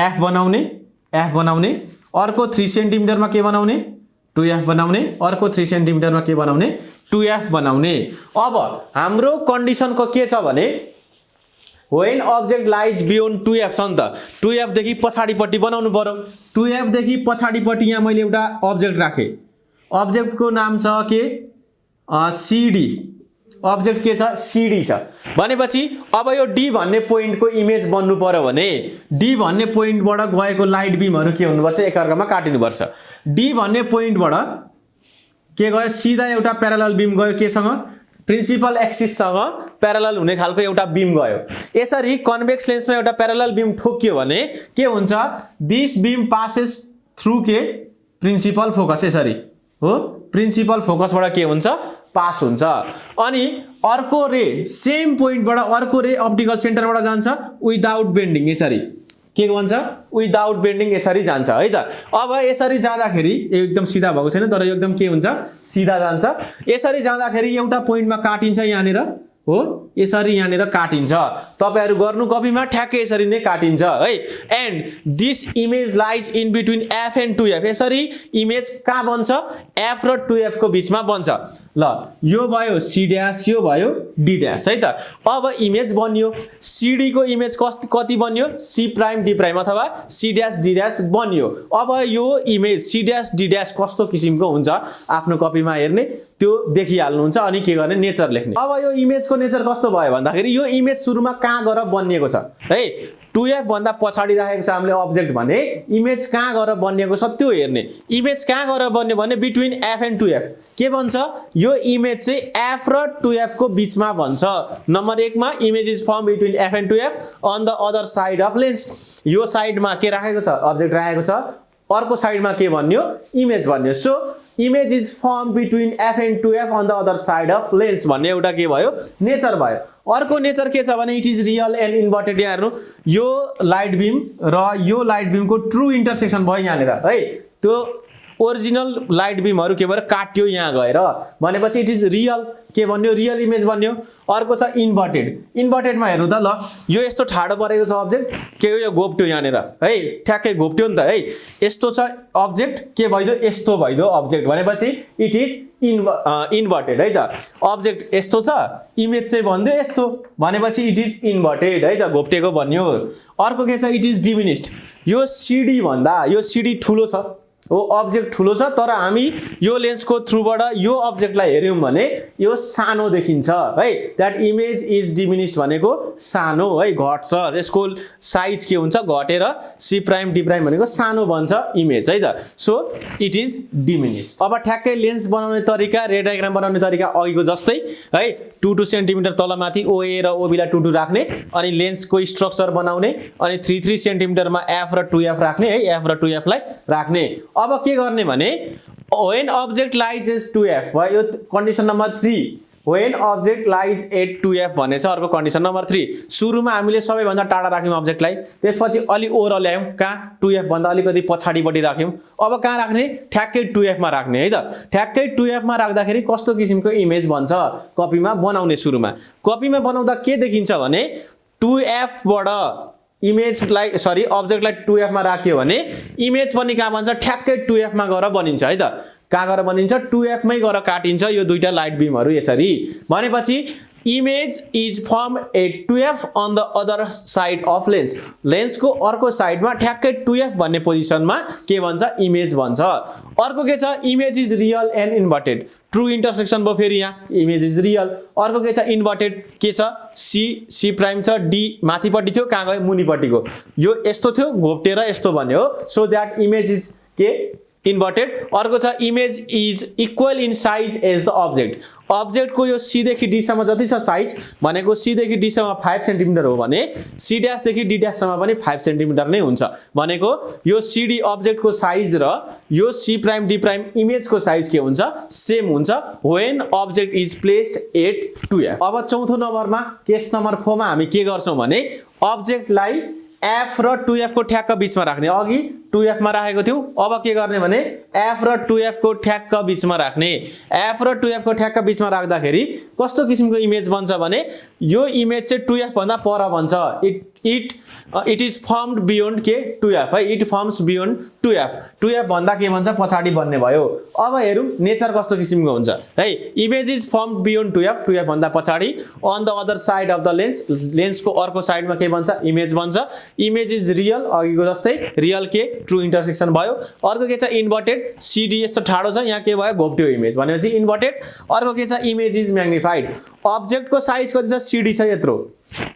एफ बनाउने अर्को 3 सेन्टिमिटरमा के बनाउने 2f बनाउने अर्को 3 सेन्टिमिटरमा के बनाउने 2f बनाउने अब हाम्रो कन्डिसनको के छ भने when object lies beyond 2f छ नि त 2f देखि पछाडीपट्टि बनाउनु पर्यो 2f देखि पछाडीपट्टि यहाँ मैले एउटा अब्जेक्ट राखे अब्जेक्टको नाम छ के CD अब्जेक्ट के छ CD छ भनेपछि अब यो D भन्ने पोइन्टको इमेज बन्नु पर्यो भने D भन्ने पोइन्टबाट गएको लाइट बिमहरु के हुनुपर्छ एकअर्कामा काटिनुपर्छ D भन्ने पोइन्टबाट के गयो सिधा एउटा प्यारलल बिम गयो केसँग प्रिन्सिपल एक्सिस सँग प्यारलल हुने खालको एउटा बिम गयो यसरी कन्भेक्स लेन्समा एउटा प्यारलल बिम ठोक्यो भने के हुन्छ दिस बिम पासेस थ्रु के प्रिन्सिपल फोकस यसरी हो प्रिन्सिपल फोकसबाट के हुन्छ पास हुन्छ अनि अर्को रे सेम पोइन्टबाट अर्को रे अप्टिकल सेन्टरबाट जान्छ विदाउट बेन्डिङ यसरी के भन्छ विदाउट बेन्डिङ यसरी जान्छ है त अब यसरी जाँदाखेरि एकदम सिधा भएको छैन तर एकदम के हुन्छ सिधा जान्छ यसरी जाँदाखेरि एउटा पोइन्टमा काटिन्छ यहाँनेर हो यसरी यहाँनेर काटिन्छ तपाईहरु गर्नु कपीमा ठ्याक्कै यसरी नै काटिन्छ है and this image lies in between f and 2f यसरी इमेज कहाँ बन्छ f र 2f को बीचमा बन्छ ल यो भयो c ड्याश यो भयो d ड्याश है त अब इमेज बन्यो cd को इमेज कति बन्यो c प्राइम d प्राइम अथवा c ड्याश d ड्याश बन्यो अब यो image c dash d dash कस्तो किसिमको हुन्छ आफ्नो कपीमा हेर्ने त्यो देखिहाल्नुहुन्छ अनि के गर्ने नेचर लेख्ने अब यो इमेजको नेचर कस्तो भयो भन्दाखेरि यो इमेज सुरुमा कहाँ गएर बनिएको छ है 2f भन्दा पछाडी राखेको छ हामीले अब्जेक्ट भने इमेज कहाँ गएर बनिएको छ त्यो हेर्ने इमेज कहाँ गएर बन्यो भने बिट्विन f एन्ड 2f के भन्छ यो इमेज चाहिँ f र 2f को बीचमा भन्छ नम्बर 1 मा image is form between f and 2f on the other side of lens यो साइडमा के राखेको छ अब्जेक्ट राखेको छ अर्को साइडमा के बन्यो इमेज बन्यो so image is form between F and 2f on the other side of lens भन्ने एउटा के भयो नेचर भयो अर्को नेचर के छ भने it is real and inverted यहाँ हेर्नु यो लाइट बिम र यो लाइट बिमको ट्रु इन्टरसेक्सन भयो यहाँनिर है त्यो ओरिजिनल लाइट बिमहरु के भएर काट्यो यहाँ गएर भनेपछि इट इज रियल के भन्यो रियल इमेज बन्यो अर्को छ इन्भर्टेडमा हेर्नु त ल यो यस्तो ठाडो परेको छ अब्जेक्ट के हो यो घोप्ट्यो यहाँनिर है ठ्याक्कै घोप्ट्यो नि त है यस्तो छ अब्जेक्ट के भइदियो यस्तो भइदियो अब्जेक्ट भनेपछि इट इज इन्भर्टेड है त अब्जेक्ट यस्तो छ इमेज चाहिँ भन्दियो यस्तो भनेपछि इट इज इन्भर्टेड है त घोप्टेको भन्यो अर्को के छ इट इज डिमिनिस्ड यो सिडी भन्दा यो सिडी ठुलो छ हो अब्जेक्ट ठुलो छ तर हामी यो लेन्सको थ्रुबाट यो अब्जेक्टलाई हेर्यौं भने यो सानो देखिन्छ है दैट इमेज इज डिमिनिस्ड भनेको सानो है घट्छ त्यसको साइज के हुन्छ घटेर सी प्राइम डी प्राइम भनेको सानो बन्छ इमेज है त सो इट इज डिमिनिस्ड अब ठ्याक्कै लेन्स बनाउने तरिका रे डायग्राम बनाउने तरिका अघिको जस्तै है 2-2 सेन्टिमिटर तलमाथि ओए र ओबी लाई 2-2 राख्ने अनि लेन्सको स्ट्रक्चर बनाउने अनि 3-3 सेन्टिमिटरमा एफ र 2f राख्ने है एफ र 2f लाई राख्ने अब के गर्ने भने when object lies at 2f भयो यो condition number 3 when object lies at 2f भन्ने छ अर्को कन्डिसन नम्बर 3 सुरुमा हामीले सबैभन्दा टाढा राख्यौं अब्जेक्टलाई त्यसपछि अलि ओर ल्यायौं कहाँ 2f भन्दा अलिकति पछाडीपट्टि राख्यौं अब कहाँ राख्ने ठ्याक्कै 2f मा राख्ने है त ठ्याक्कै 2f मा राख्दाखेरि कस्तो किसिमको इमेज बन्छ कपीमा बनाउने सुरुमा कपीमा बनाउँदा के देखिन्छ भने 2f बाट इमेजलाई सरी अब्जेक्टलाई 2f मा राख्यो भने इमेज पनि कहाँ बन्छ ठ्याक्कै 2f मा गएर बनिन्छ है त कहाँ गएर बनिन्छ 2f मै गएर काटिन्छ यो दुईटा लाइट बिमहरु यसरी भनेपछि image is form at 2f on the other side of lens लेन्सको अर्को साइडमा ठ्याक्कै 2f भन्ने पोजिसनमा के भन्छ इमेज भन्छ अर्को के छ image is real and inverted true intersection भयो फेरि यहाँ इमेज इज रियल अर्को के छ इन्भर्टेड के छ सी प्राइम छ डी माथिपट्टि थियो कहाँ गयो मुनिपट्टिको यो यस्तो थियो घोप्टेर यस्तो भन्यो सो दैट इमेज इज के इन्भर्टेड अर्को छ image is equal in size as the object को यो सी देखि डी सम्म जति छ साइज भनेको सी देखि डी सम्म 5 सेन्टिमिटर हो भने सी ड्याश देखि डी ड्याश सम्म पनि 5 सेन्टिमिटर नै हुन्छ भनेको यो सीडी अब्जेक्ट को साइज र यो C prime D prime image को साइज के हुन्छ सेम हुन्छ when object is placed at 2f अब चौथो नम्बरमा केस नम्बर 4 मा हामी के गर्छौं भने अब्जेक्टलाई f र 2f को ठ्याक्क बीचमा राख्ने अघि 2f मा राखेको थियौ अब के गर्ने भने f र 2f को ठ्याक्क बीचमा राख्ने f र 2f को ठ्याक्क बीचमा राख्दाखेरि कस्तो किसिमको इमेज बन्छ भने यो इमेज चाहिँ 2f भन्दा पर बन्छ इट इज फर्मड बियोन्ड के 2f है इट फर्म्स बियोन्ड 2f भन्दा के भन्छ पछाडी बन्ने भयो अब हेरौं नेचर कस्तो किसिमको हुन्छ है image is firmed beyond 2f भन्दा पछाडी on the other side of the लेन्सको अर्को साइडमा के भन्छ इमेज भन्छ इमेज इज रियल अघिको जस्तै रियल के ट्रु इन्टरसेक्सन भयो अर्को के छ इन्भर्टेड सीडी यस्तो ठाडो छ यहाँ के भयो घोप्ट्यो इमेज भनेपछि इन्भर्टेड अर्को के छ इमेज इज म्याग्निफाइड अब्जेक्ट को साइज कति छ सीडी छ यत्रो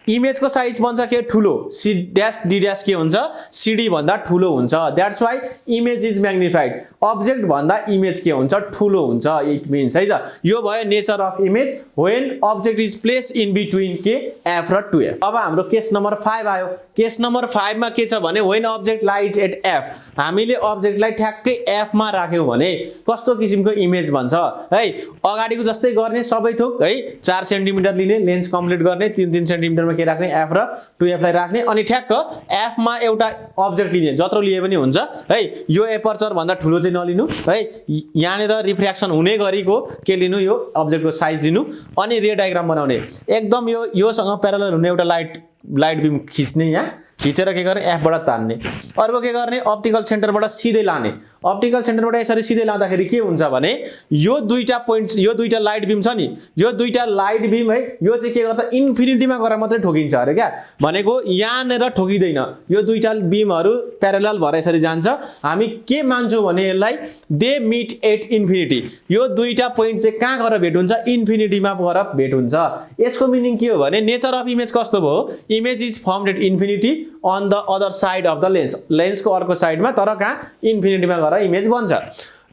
इमेज को साइज बन्छ के ठुलो सी ड्याश डी ड्याश के हुन्छ सीडी भन्दा ठुलो हुन्छ that's why image is magnified object भन्दा इमेज के हुन्छ ठुलो हुन्छ इट मीन्स है त यो भयो nature of image when object is placed in between के f र 2f अब हाम्रो केस नम्बर 5 आयो केस नम्बर 5 मा के छ भने when object lies at f हामीले अब्जेक्टलाई ठ्याक्कै f मा राख्यौ भने कस्तो किसिमको इमेज भन्छ है अगाडिको जस्तै गर्ने सबै थोक है 4 सेन्टिमिटर लिने लेन्स कम्प्लिट गर्ने 3-3 सेन्टिमिटरमा के राख्ने f र 2f लाई राख्ने अनि ठ्याक्क f मा एउटा अब्जेक्ट लिने जत्रो लिए पनि हुन्छ है यो एपर्चर भन्दा ठुलो चाहिँ नलिनु है यहाँनेर रिफ्र्याक्सन हुने गरीको के लिनु यो अब्जेक्टको साइज लिनु अनि रे डायग्राम बनाउने एकदम योसँग प्यारलल हुने एउटा लाइट बिम खिच्ने यहाँ खिचेर के गर्ने f बाट तान्ने अर्को के गर्ने अप्टिकल सेन्टरबाट सिधै लाने अप्टिकल सेन्टरबाट यसरी सिधै लाँदाखेरि के हुन्छ भने यो दुईटा पोइन्ट्स यो दुईटा लाइट बिम छ नि यो दुईटा लाइट बिम है यो चाहिँ के गर्छ इन्फिनिटीमा गएर मात्रै ठोकिन्छ अरे क्या भनेको यहाँनेर ठोकिदैन यो दुईटा बिमहरु प्यारलल भएर यसरी जान्छ हामी के मान्छौं भने यसलाई दे मिट एट इन्फिनिटी यो दुईटा पोइन्ट चाहिँ कहाँ गएर भेट हुन्छ इन्फिनिटीमा गएर भेट हुन्छ यसको मिनिङ के हो भने नेचर अफ इमेज कस्तो भयो image is formed at infinity on the other side of the lens लेन्सको अर्को साइडमा तर कहाँ इन्फिनिटीमा गएर इमेज बन्छ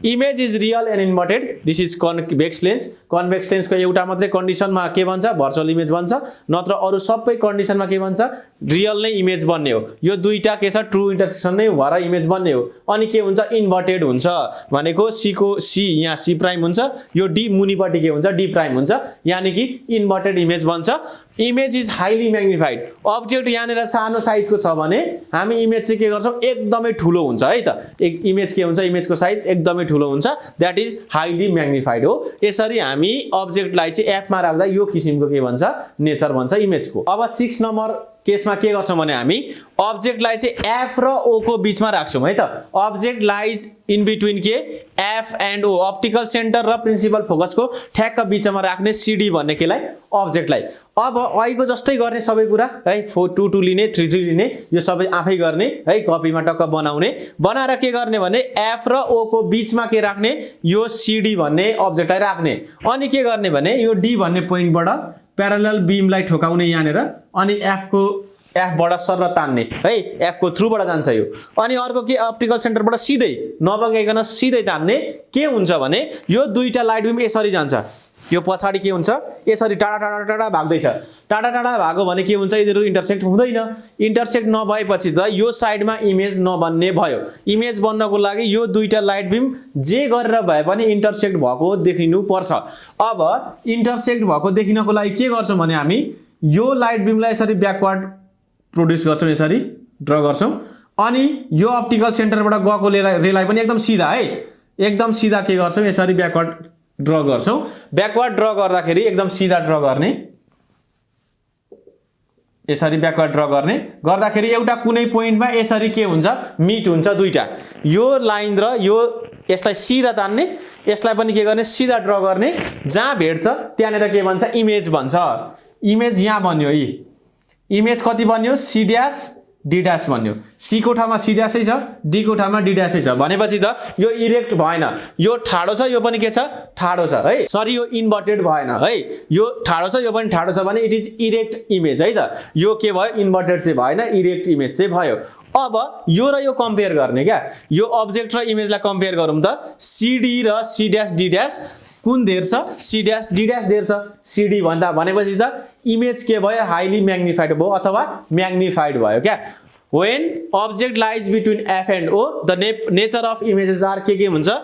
image is real and inverted this is convex lens convex लेन्सको एउटा मात्रै कन्डिसनमा के भन्छ भर्चुअल इमेज बन्छ नत्र अरू सबै कन्डिसनमा के भन्छ रियल नै इमेज बन्ने हो यो दुईटा के छ ट्रु इन्टरसेक्सन नै भएर इमेज बन्ने हो अनि के हुन्छ इन्भर्टेड हुन्छ भनेको सी को सी यहाँ सी प्राइम हुन्छ यो डी मुनिपट्टि के हुन्छ डी प्राइम हुन्छ यानी कि इन्भर्टेड इमेज बन्छ image is highly magnified object यहाँनिर सानो साइजको छ भने हामी इमेज चाहिँ के गर्छौँ एकदमै ठुलो हुन्छ है त एक इमेज के हुन्छ इमेजको साइज एकदमै ठुलो हुन्छ द्याट इज हाइली म्याग्निफाइड हो यसरी हामी अब्जेक्टलाई चाहिँ एपमा राख्दा यो किसिमको के भन्छ नेचर भन्छ इमेजको अब 6 नम्बर केसमा के गर्छौं भने हामी अब्जेक्टलाई चाहिँ एफ र ओ को बीचमा राख्छौं है त अब्जेक्ट लाइज इन बिट्विन के F and O optical centre र प्रिन्सिपल फोकसको ठ्याक्क बीचमा राख्ने सीडी भन्ने केलाई अब्जेक्टलाई अब अहिलेको जस्तै गर्ने सबै कुरा है 4 2 लिने 3 3 लिने यो सबै आफै गर्ने है कपीमा टक्क बनाउने बनाएर के गर्ने भने एफ र ओ को बीचमा के राख्ने यो सीडी भन्ने अब्जेक्टलाई राख्ने अनि के गर्ने भने यो डी भन्ने पोइन्टबाट प्यारलल बीमलाई ठोकाउने यहाँनिर अनि एफ बाट सर तान्ने है एफ को थ्रुबाट जान्छ यो अनि अर्को के अप्टिकल सेन्टरबाट सिधै नबगाइकन सिधै तान्ने के हुन्छ भने यो दुईटा लाइट बीम यसरी जान्छ यो पछाडी के हुन्छ यसरी टाडा टाडा टाडा भाग्दैछ टाडा टाडा भागो भने के हुन्छ यिनीहरु इन्टरसेक्ट हुँदैन इन्टरसेक्ट नभएपछि त यो साइडमा इमेज नबन्ने भयो इमेज बन्नको लागि यो दुईटा लाइट बीम जे गरेर भए पनि इन्टरसेक्ट भएको देखिनु पर्छ अब इन्टरसेक्ट भएको देखिनको लागि के गर्छौं भने हामी यो लाइट बीमलाई यसरी ब्याकवर्ड प्रोड्युस गर्छौं यसरी ड्रा गर्छौं अनि यो अप्टिकल सेन्टरबाट गएको रेलाई पनि एकदम सिधा है एकदम सिधा के गर्छौं यसरी ब्याकवर्ड ड्रा गर्छौं ब्याकवर्ड ड्रा गर्दाखेरि एकदम सिधा ड्रा गर्ने यसरी ब्याकवर्ड ड्रा गर्दाखेरि एउटा कुनै पोइन्टमा यसरी के हुन्छ मिट हुन्छ दुईटा यो लाइन र यो यसलाई सिधा तान्ने यसलाई पनि के गर्ने सिधा ड्रा गर्ने जहाँ भेट्छ त्यहाँनेर के भन्छ इमेज भन्छ इमेज यहाँ बन्यो यी इमेज कति बन्यो सी ड्याश डी ड्याश बन्यो सी को ठाउँमा सी ड्याशै छ डी को ठाउँमा डी ड्याशै छ भनेपछि त यो इरेक्ट भएन यो ठाडो छ यो पनि के छ ठाडो छ है सरी यो इन्भर्टेड भएन है यो ठाडो छ यो पनि ठाडो छ भने इट इज इरेक्ट इमेज है त यो के भयो इन्भर्टेड चाहिँ भएन इरेक्ट इमेज चाहिँ भयो अब यो र यो कम्पेयर गर्ने क्या यो अब्जेक्ट र इमेजलाई कम्पेयर गरौँ त सीडी र सी ड्याश डी ड्याश कुन धेर छ सी ड्याश डी ड्याश धेर छ सीडी भन्दा भनेपछि त इमेज के भयो हाइली म्याग्निफाइड भयो अथवा म्याग्निफाइड भयो क्या when object lies between f and o the nature of images are के हुन्छ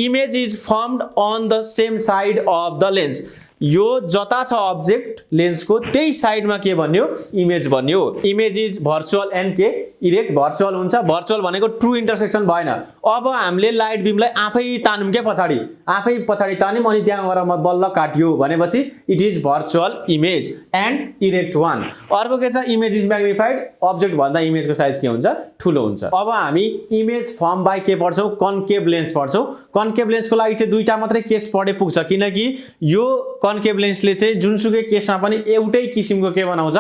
image is formed on the same side of the lens यो जता छ अब्जेक्ट लेन्सको त्यही साइडमा के बन्यो इमेज बन्यो इमेज इज भर्चुअल एन्ड के इरेक्ट भर्चुअल हुन्छ भर्चुअल भनेको ट्रु इन्टरसेक्सन भएन अब हामीले लाइट बीमलाई आफै तान्यौं के आफै पछाडी तान्यौं अनि त्यहाँ गएर म बल्ल काट्यो भनेपछि it is virtual image and erect one अर्को के छ इमेज इज म्याग्निफाइड अब्जेक्ट भन्दा इमेजको साइज के हुन्छ ठुलो हुन्छ अब हामी इमेज फर्म बाइ के पढ्छौं कन्केभ लेन्स पढ्छौं कन्केभ लेन्सको लागि चाहिँ दुईटा मात्रै केस पढे पुग्छ किनकि यो कन्केभ लेन्सले चाहिँ जुनसुकै केसमा पनि एउटै किसिमको के बनाउँछ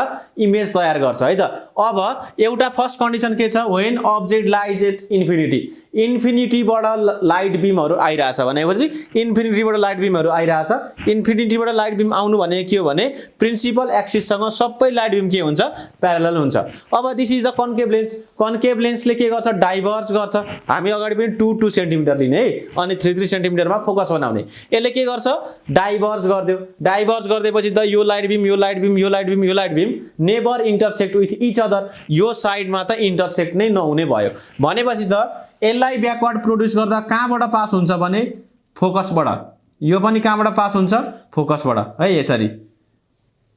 इमेज तयार गर्छ है त अब एउटा फर्स्ट कन्डिसन के छ व्हेन अब्जेक्ट लाइज एट इन्फिनिटीबाट लाइट बीमहरु आइराछ भनेपछि इन्फिनिटीबाट लाइट बीमहरु आइराछ इन्फिनिटीबाट लाइट बीम आउनु भने के हो भने प्रिन्सिपल एक्सिस सँग सबै लाइट बीम के हुन्छ प्यारलल हुन्छ अब दिस इज द कन्केभ लेन्सले के गर्छ डाइभर्ज गर्छ हामी अगाडि पनि 2 सेन्टिमिटर लिने है अनि 3 सेन्टिमिटरमा फोकस बनाउने यसले के गर्छ डाइभर्ज गर्दियो डाइभर्ज गर्दैपछि त यो लाइट बीम यो लाइट बीम यो लाइट बीम यो light beam never intersect with each other यो साइडमा त इन्टरसेक्ट नै नहुने भयो भनेपछि त यसलाई ब्याकवर्ड प्रोड्युस गर्दा कहाँबाट पास हुन्छ भने फोकसबाट यो पनि कहाँबाट पास हुन्छ फोकसबाट है यसरी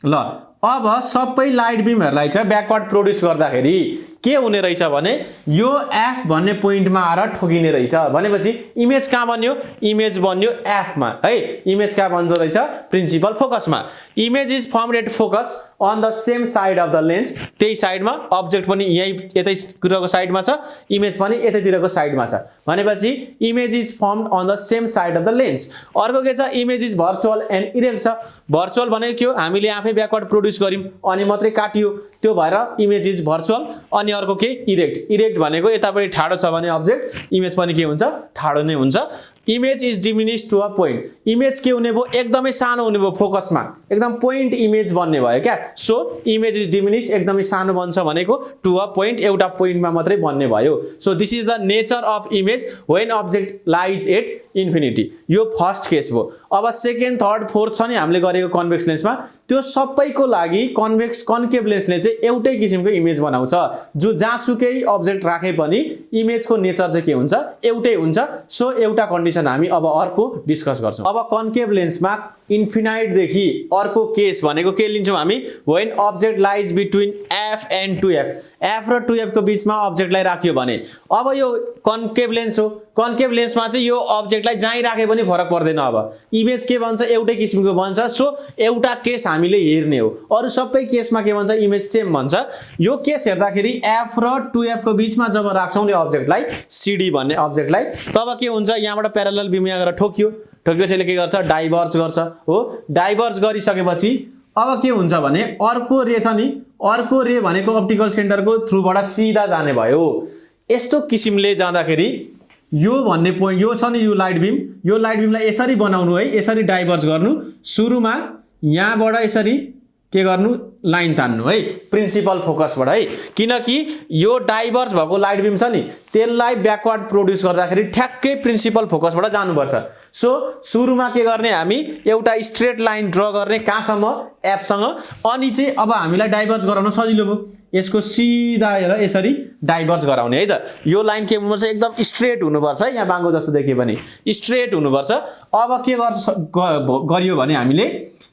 ल अब सबै लाइट बीमहरुलाई चाहिँ ब्याकवर्ड प्रोड्युस गर्दाखेरि के हुने रहेछ भने यो एफ भन्ने पोइन्टमा आएर ठोकिने रहेछ भनेपछि इमेज कहाँ बन्यो इमेज बन्यो एफ मा है इमेज कहाँ बन्छ रहेछ प्रिन्सिपल फोकसमा image is formed at focus on the same side of the lens त्यही साइडमा अब्जेक्ट पनि यही यतैतिरको साइडमा छ इमेज पनि यतैतिरको साइडमा छ भनेपछि image is formed on the same side of the lens अर्को के छ image is virtual and erect छ भर्चुअल भनेको के हो हामीले आफै ब्याकवर्ड प्रोड्युस गर्यौं अनि मात्रै काटियो त्यो भएर इमेज इज भर्चुअल अनि अर्को के इरेक्ट भनेको यतापट्टि ठाडो छ भने अब्जेक्ट इमेज पनि के हुन्छ ठाडो नै हुन्छ image is diminished to a point image के हुने भयो एकदमै सानो हुने भयो फोकसमा एकदम पोइन्ट इमेज बन्ने भयो क्या सो इमेज इज डिमिनिस्ड एकदमै सानो बन्छ भनेको टु अ पोइन्ट एउटा पोइन्टमा मात्रै बन्ने भयो so this is the nature of image when object lies at infinity यो फर्स्ट केस भयो अब सेकेन्ड थर्ड फोर्थ छ नि हामीले गरेको कन्भेक्स लेन्समा त्यो सबैको लागि कन्भेक्स कन्केभ लेन्सले चाहिँ एउटै किसिमको इमेज बनाउँछ जो जहाँसुकै अब्जेक्ट राखे पनि इमेजको नेचर चाहिँ के हुन्छ एउटै हुन्छ सो एउटा कन्डिसन हामी अब अर्को डिस्कस गर्छौँ अब कन्केभ लेन्समा इन्फिनाइट देखि अर्को केस भनेको के लिन्छौँ हामी when object lies between F and 2f F र 2f को बीचमा अब्जेक्टलाई राख्यो भने अब यो कन्केभ लेन्स हो कन्केभ लेन्समा चाहिँ यो अब्जेक्टलाई जहीँ राखे पनि फरक पर्दैन अब इमेज के भन्छ एउटै किसिमको बन्छ सो एउटा केस हामीले हेर्ने हो अरु सबै केसमा के भन्छ इमेज सेम भन्छ यो केस हेर्दाखेरि एफ र 2f को बीचमा जब राख्छौं नि अब्जेक्टलाई सीडी भन्ने अब्जेक्टलाई तब के हुन्छ यहाँबाट प्यारलल बीम यहाँ गएर ठोक्योले के गर्छ डाइभर्ज गर्छ हो डाइभर्ज गरिसकेपछि अब के हुन्छ भने अर्को रे छ नि अर्को रे भनेको अप्टिकल सेन्टरको थ्रुबाट सीधा जाने भयो यस्तो किसिमले जाँदाखेरि यो भन्ने पोइन्ट यो छ नि यो लाइट बीमलाई यसरी बनाउनु है यसरी डाइभर्ज गर्नु सुरुमा यहाँबाट यसरी के गर्नु लाइन तान्नु है प्रिन्सिपल फोकसबाट है किनकि यो डाइभर्ज भएको लाइट बीम छ नि त्यसलाई ब्याकवर्ड प्रोड्युस गर्दाखेरि ठ्याक्कै प्रिन्सिपल फोकसबाट जानुपर्छ सो सुरुमा के गर्ने हामी एउटा स्ट्रेट लाइन ड्र गर्ने कहाँसम्म एफसँग अनि चाहिँ अब हामीलाई डाइभर्ज गराउन सजिलो भयो यसको सिधा हेर यसरी डाइभर्ज गराउने है त यो लाइन के हुनुपर्छ एकदम स्ट्रेट हुनुपर्छ है यहाँ बाङ्गो जस्तो देखियो भने स्ट्रेट हुनुपर्छ अब के गरियो भने हामीले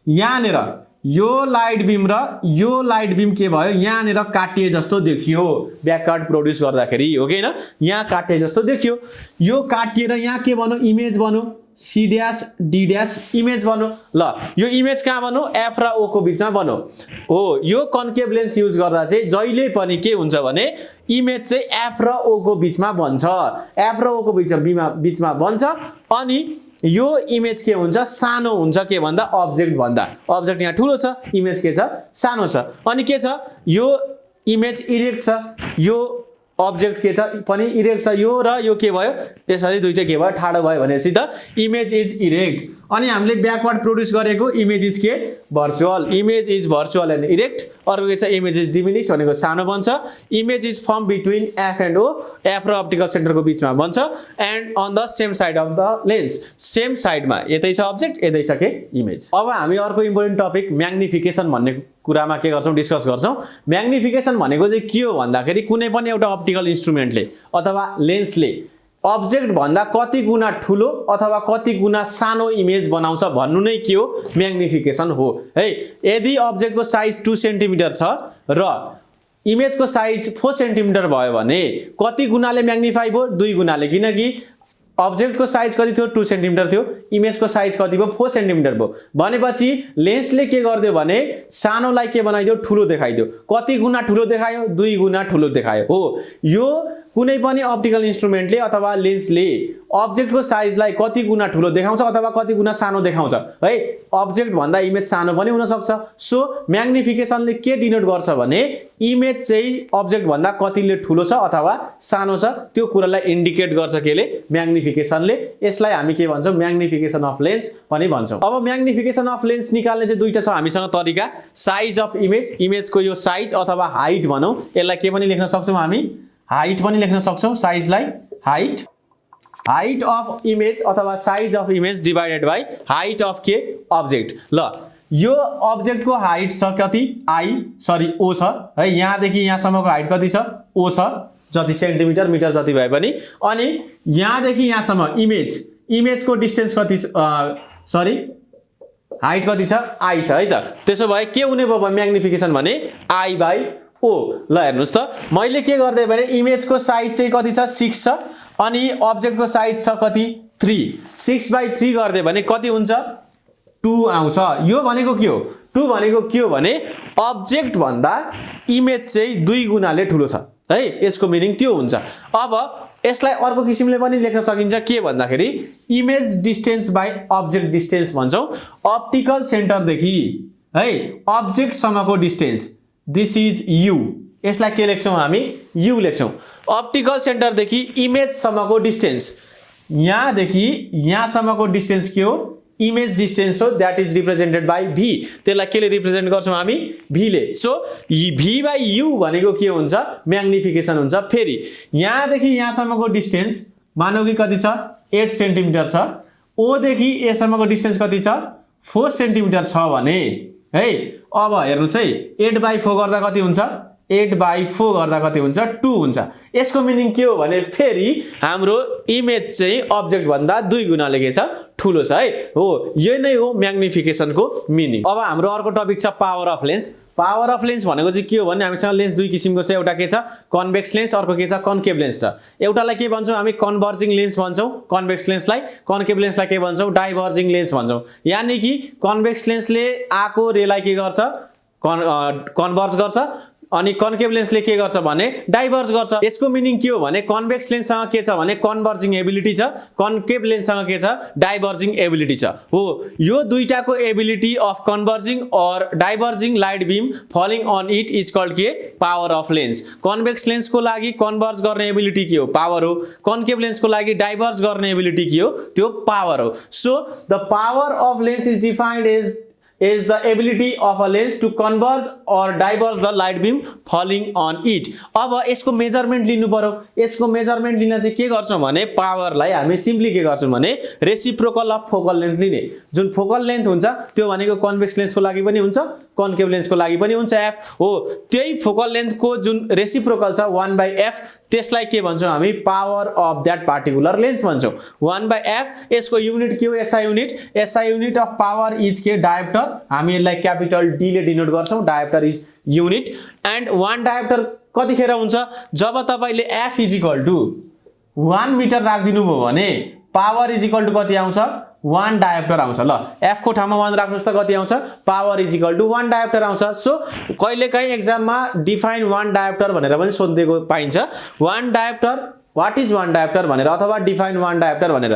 यहाँनेर यो लाइट बीम के भयो यहाँनेर काटिए जस्तो देखियो ब्याकवर्ड प्रोड्युस गर्दाखेरि हो कि हैन यहाँ काटिए जस्तो देखियो यो काटिएर यहाँ के बन्यो इमेज बन्यो C dash D dash image बन्यो ल यो इमेज कहाँ बन्यो एफ र ओ को बीचमा बन्यो हो यो कन्केभ लेन्स युज गर्दा चाहिँ जहिले पनि के हुन्छ भने इमेज चाहिँ एफ र ओ को बीचमा बन्छ एफ र ओ को बीचमा बन्छ अनि यो इमेज के हुन्छ सानो हुन्छ के भन्दा अब्जेक्ट यहाँ ठुलो छ इमेज के छ सानो छ अनि के छ यो इमेज इरेक्ट छ यो अब्जेक्ट के छ पनि इरेक्ट छ यो र यो के भयो यसरी दुईटै के भयो ठाडो भयो भनेपछि त इमेज इज इरेक्ट अनि हामीले ब्याकवर्ड प्रोड्युस गरेको इमेज इज के भर्चुअल एन्ड इरेक्ट अर्को के छ इमेज इज डिमिनिस्ड भनेको सानो बन्छ image is form between F and O F र अप्टिकल सेन्टरको बीचमा बन्छ and on the same side of the lens same साइडमा यतै छ अब्जेक्ट यतै छ के इमेज अब हामी अर्को इम्पोर्टेन्ट टपिक म्याग्निफिकेसन भन्ने कुरामा के गर्छौं डिस्कस गर्छौं म्याग्निफिकेसन भनेको चाहिँ के हो भन्दाखेरि कुनै पनि एउटा अप्टिकल इन्स्ट्रुमेन्टले अथवा लेन्सले अब्जेक्ट भन्दा कति गुना ठुलो अथवा कति गुना सानो इमेज बनाउँछ भन्नु नै के हो म्याग्निफिकेसन हो है यदि अब्जेक्टको साइज 2 सेन्टिमिटर छ र इमेजको साइज 4 सेन्टिमिटर भयो भने कति गुनाले म्याग्निफाई भयो 2 गुनाले किनकि अब्जेक्टको साइज कति थियो 2 सेन्टिमिटर थियो इमेजको साइज कति भयो 4 सेन्टिमिटर भयो भनेपछि लेन्सले के गर्दियो भने सानोलाई के बनाइदियो ठुलो देखाइदियो कति गुना ठुलो देखायो 2 गुना ठुलो देखायो हो यो कुनै पनि अप्टिकल इन्स्ट्रुमेन्टले अथवा लेन्सले अब्जेक्टको साइजलाई कति गुना ठुलो देखाउँछ अथवा कति गुना सानो देखाउँछ है अब्जेक्ट भन्दा इमेज सानो पनि हुन सक्छ सो म्याग्निफिकेसनले के डिनोट गर्छ भने इमेज चाहिँ अब्जेक्ट भन्दा कतिले ठुलो छ अथवा सानो छ त्यो कुरालाई इन्डिकेट गर्छ केले म्याग्निफिकेसनले यसलाई हामी के भन्छौं म्याग्निफिकेसन अफ लेन्स पनि भन्छौं अब म्याग्निफिकेसन अफ लेन्स निकाल्ने चाहिँ दुईटा छ हामीसँग तरिका साइज अफ इमेजको यो साइज अथवा हाइट भनौं यसलाई के पनि लेख्न सक्छौं हामी हाइट पनि लेख्न सक्छौं साइजलाई हाइट अफ इमेज अथवा size of image divided by height of के अब्जेक्ट ल यो अब्जेक्टको हाइट छ कति ओ छ है यहाँदेखि यहाँसम्मको हाइट कति छ ओ छ जति सेन्टिमिटर मिटर जति भए पनि अनि यहाँदेखि यहाँसम्म इमेजको डिस्टेन्स कति हाइट कति छ आई छ है त त्यसो भए के हुने भयो म्याग्निफिकेसन भने आई बाइ ओ ल हेर्नुस् त मैले के गर्दै भने इमेजको साइज चाहिँ कति छ 6 छ अनि अब्जेक्टको साइज छ कति 3 6/3 गर्दै भने कति हुन्छ 2 आउँछ यो भनेको के हो 2 भनेको के हो भने अब्जेक्ट भन्दा इमेज चाहिँ 2 गुनाले ठुलो छ है यसको मिनिङ त्यो हुन्छ अब यसलाई अर्को किसिमले पनि लेख्न सकिन्छ के भन्दाखेरि image distance by object distance भन्छौं अप्टिकल सेन्टर देखि है अब्जेक्ट सम्मको डिस्टेन्स दिस इज यू यसलाई के लेख्छौं हामी यू लेख्छौं अप्टिकल सेन्टर देखि इमेज सम्मको डिस्टेन्स यहाँदेखि यहाँसम्मको डिस्टेन्स के हो इमेज डिस्टेन्स हो द्याट इज रिप्रेजेन्टेड बाई भी त्यसलाई केले रिप्रेजेन्ट गर्छौँ हामी भीले सो भी बाई यु भनेको के हुन्छ म्याग्निफिकेसन हुन्छ फेरि यहाँदेखि यहाँसम्मको डिस्टेन्स मानौ कि कति छ 8 सेन्टिमिटर छ ओदेखि एसम्मको डिस्टेन्स कति छ 4 सेन्टिमिटर छ भने है अब हेर्नुहोस् है 8/4 गर्दा कति हुन्छ 8/4 गर्दा कति हुन्छ 2 हुन्छ यसको मिनिङ के हो भने फेरि हाम्रो इमेज चाहिँ अब्जेक्ट भन्दा 2 गुणाले के छ ठुलो छ है हो यो नै हो म्याग्निफिकेसनको मिनिङ अब हाम्रो अर्को टपिक छ पावर अफ लेन्स भनेको चाहिँ के हो भने हामीसँग लेन्स दुई किसिमको छ एउटा के छ कन्भेक्स लेन्स अर्को के छ कन्केभ लेन्स छ एउटालाई के भन्छौँ हामी कन्भर्जिङ लेन्स भन्छौँ कन्भेक्स लेन्सलाई कन्केभ लेन्सलाई के भन्छौँ डाइभर्जिङ लेन्स भन्छौँ यानी कि कन्भेक्स लेन्सले आको रेलाई के गर्छ कन्भर्ज गर्छ अनि कन्केभ लेन्सले के गर्छ भने डाइभर्ज गर्छ यसको मिनिङ के हो भने कन्भेक्स लेन्ससँग के छ भने कन्भर्जिङ एबिलिटी छ कन्केभ लेन्ससँग के छ डाइभर्जिङ एबिलिटी छ हो यो दुईटाको ability of converging or diverging light beam falling on it is called के पावर अफ लेन्स कन्भेक्स लेन्सको लागि कन्भर्ज गर्ने एबिलिटी के हो पावर हो कन्केभ लेन्सको लागि डाइभर्ज गर्ने एबिलिटी के हो त्यो पावर हो so the power of lens is defined is the ability of a lens to converge or diverge the light beam falling on it अब यसको मेजरमेन्ट लिनु पर्यो यसको मेजरमेन्ट लिन चाहिँ के गर्छौं भने पावरलाई हामी सिम्पली के गर्छौं भने रेसिप्रोकल अफ फोकल लेन्थ लिने जुन फोकल लेन्थ हुन्छ त्यो भनेको कन्भेक्स लेन्सको लागि पनि हुन्छ कन्केभ लेन्सको लागि पनि हुन्छ f हो त्यही फोकल लेन्थको जुन रेसिप्रोकल छ 1/f त्यसलाई के भन्छौं हामी power of that particular lens भन्छौं 1/f यसको युनिट के हो SI unit of power is के डायोप्टर हामी यसलाई क्यापिटल डी ले डिनोट गर्छौं dioptre is unit and 1 dioptre कतिखेर हुन्छ जब तपाईले f is equal to 1 metre राख्दिनु भयो भने पावर इज इक्वल टु कति आउँछ 1 डायोप्टर आउँछ ल f को ठाउँमा 1 राख्नुस् त कति आउँछ power is equal to 1 dioptre आउँछ सो कहिलेकाहीँ एक्जाममा डिफाइन 1 डायोप्टर भनेर पनि सोधेको पाइन्छ 1 डायोप्टर What is 1 diopter भनेर अथवा define 1 diopter भनेर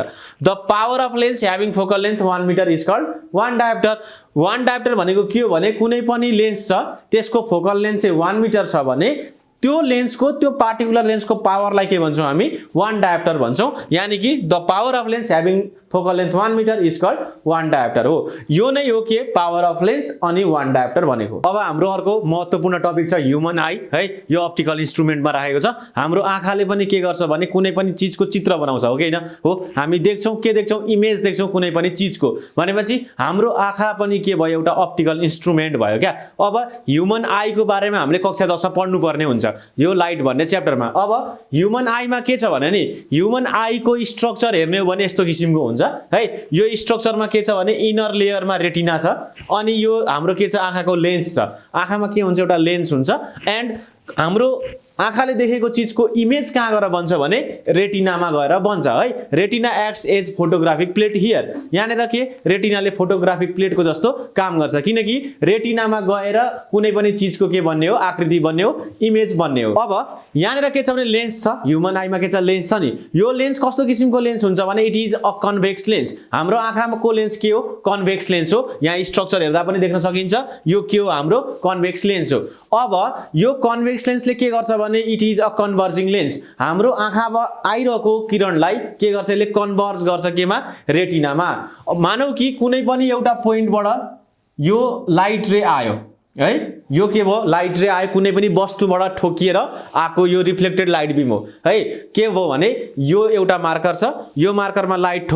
the power of lens having focal length 1 meter is called 1 diopter 1 diopter भनेको के हो भने कुनै पनि लेन्स छ त्यसको फोकल लेन्थ चाहिँ 1 मिटर छ भने त्यो लेन्सको त्यो पार्टिकुलर लेन्सको पावरलाई के भन्छौं हामी 1 डायोप्टर भन्छौं यानी कि the power of lens having focal length 1 metre is called 1 dioptre हो यो नै हो के पावर अफ लेन्स अनि 1 डायोप्टर भनेको अब हाम्रो अर्को महत्त्वपूर्ण टपिक छ ह्युमन आई है यो अप्टिकल इन्स्ट्रुमेन्टमा राखेको छ हाम्रो आँखाले पनि के गर्छ भने कुनै पनि चीजको चित्र बनाउँछ हो कि हैन हो हामी देख्छौं के देख्छौं इमेज देख्छौं कुनै पनि चीजको भनेपछि हाम्रो आँखा पनि के भयो एउटा अप्टिकल इन्स्ट्रुमेन्ट भयो क्या अब ह्युमन आई को बारेमा हामीले कक्षा 10 मा पढ्नु पर्ने हुन्छ यो लाइट भन्ने च्याप्टरमा अब ह्युमन आईमा के छ भने नि ह्युमन आई को स्ट्रक्चर हेर्ने हो भने यस्तो किसिमको हुन्छ है यो स्ट्रक्चरमा के छ भने इनर लेयरमा रेटिना छ अनि यो हाम्रो के छ आँखाको लेन्स छ आँखामा के हुन्छ एउटा लेन्स हुन्छ एन्ड हाम्रो आँखाले देखेको चीजको इमेज कहाँ गएर बन्छ भने रेटिनामा गएर बन्छ है retina acts as photographic plate here यहाँनेर के रेटिनाले फोटोग्राफिक प्लेटको जस्तो काम गर्छ किनकि रेटिनामा गएर कुनै पनि चीजको के बन्ने हो आकृति बन्ने हो इमेज बन्ने हो अब यहाँनेर के छ भने लेन्स छ ह्युमन आईमा के छ लेन्स छ नि यो लेन्स कस्तो किसिमको लेन्स हुन्छ भने it is a convex lens हाम्रो आँखाको लेन्स के हो कन्भेक्स लेन्स हो यहाँ स्ट्रक्चर हेर्दा पनि देख्न सकिन्छ यो के हो हाम्रो कन्भेक्स लेन्स हो अब यो कन्भेक्स लेन्सले के गर्छ भने it is a converging lens हाम्रो आँखामा आइरहेको किरणलाई के गर्छ यसले कन्भर्ज गर्छ केमा रेटिनामा मानौ कि कुनै पनि एउटा पोइन्टबाट यो लाइट रे आयो है यो के भयो लाइट रे आयो कुनै पनि वस्तुबाट ठोकिएर आको यो रिफ्लेक्टेड लाइट बीम हो है के भयो भने यो एउटा मार्कर छ यो मार्करमा लाइट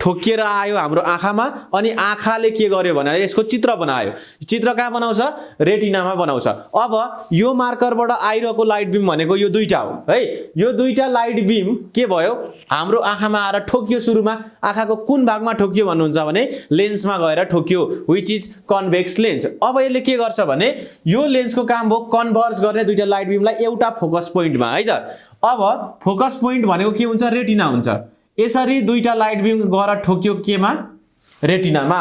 ठोकिएर आयो हाम्रो आँखामा अनि आँखाले के गर्यो भने यसको चित्र बनायो चित्र कहाँ बनाउँछ रेटिनामा बनाउँछ अब यो मार्करबाट आइरहेको लाइट बीम भनेको यो दुईटा हो है यो दुईटा लाइट बीम के भयो हाम्रो आँखामा आएर ठोकियो सुरुमा आँखाको कुन भागमा ठोकियो भन्नुहुन्छ भने लेन्समा गएर ठोकियो व्हिच इज कन्भेक्स लेन्स अब यसले के गर्छ भने यो लेन्सको काम हो कन्भर्ज गर्ने दुईटा लाइट बीमलाई एउटा फोकस पोइन्टमा है त अब फोकस पोइन्ट भनेको के हुन्छ रेटिना हुन्छ यसरी दुईटा लाइट बीम गएर ठोकियो केमा रेटिनामा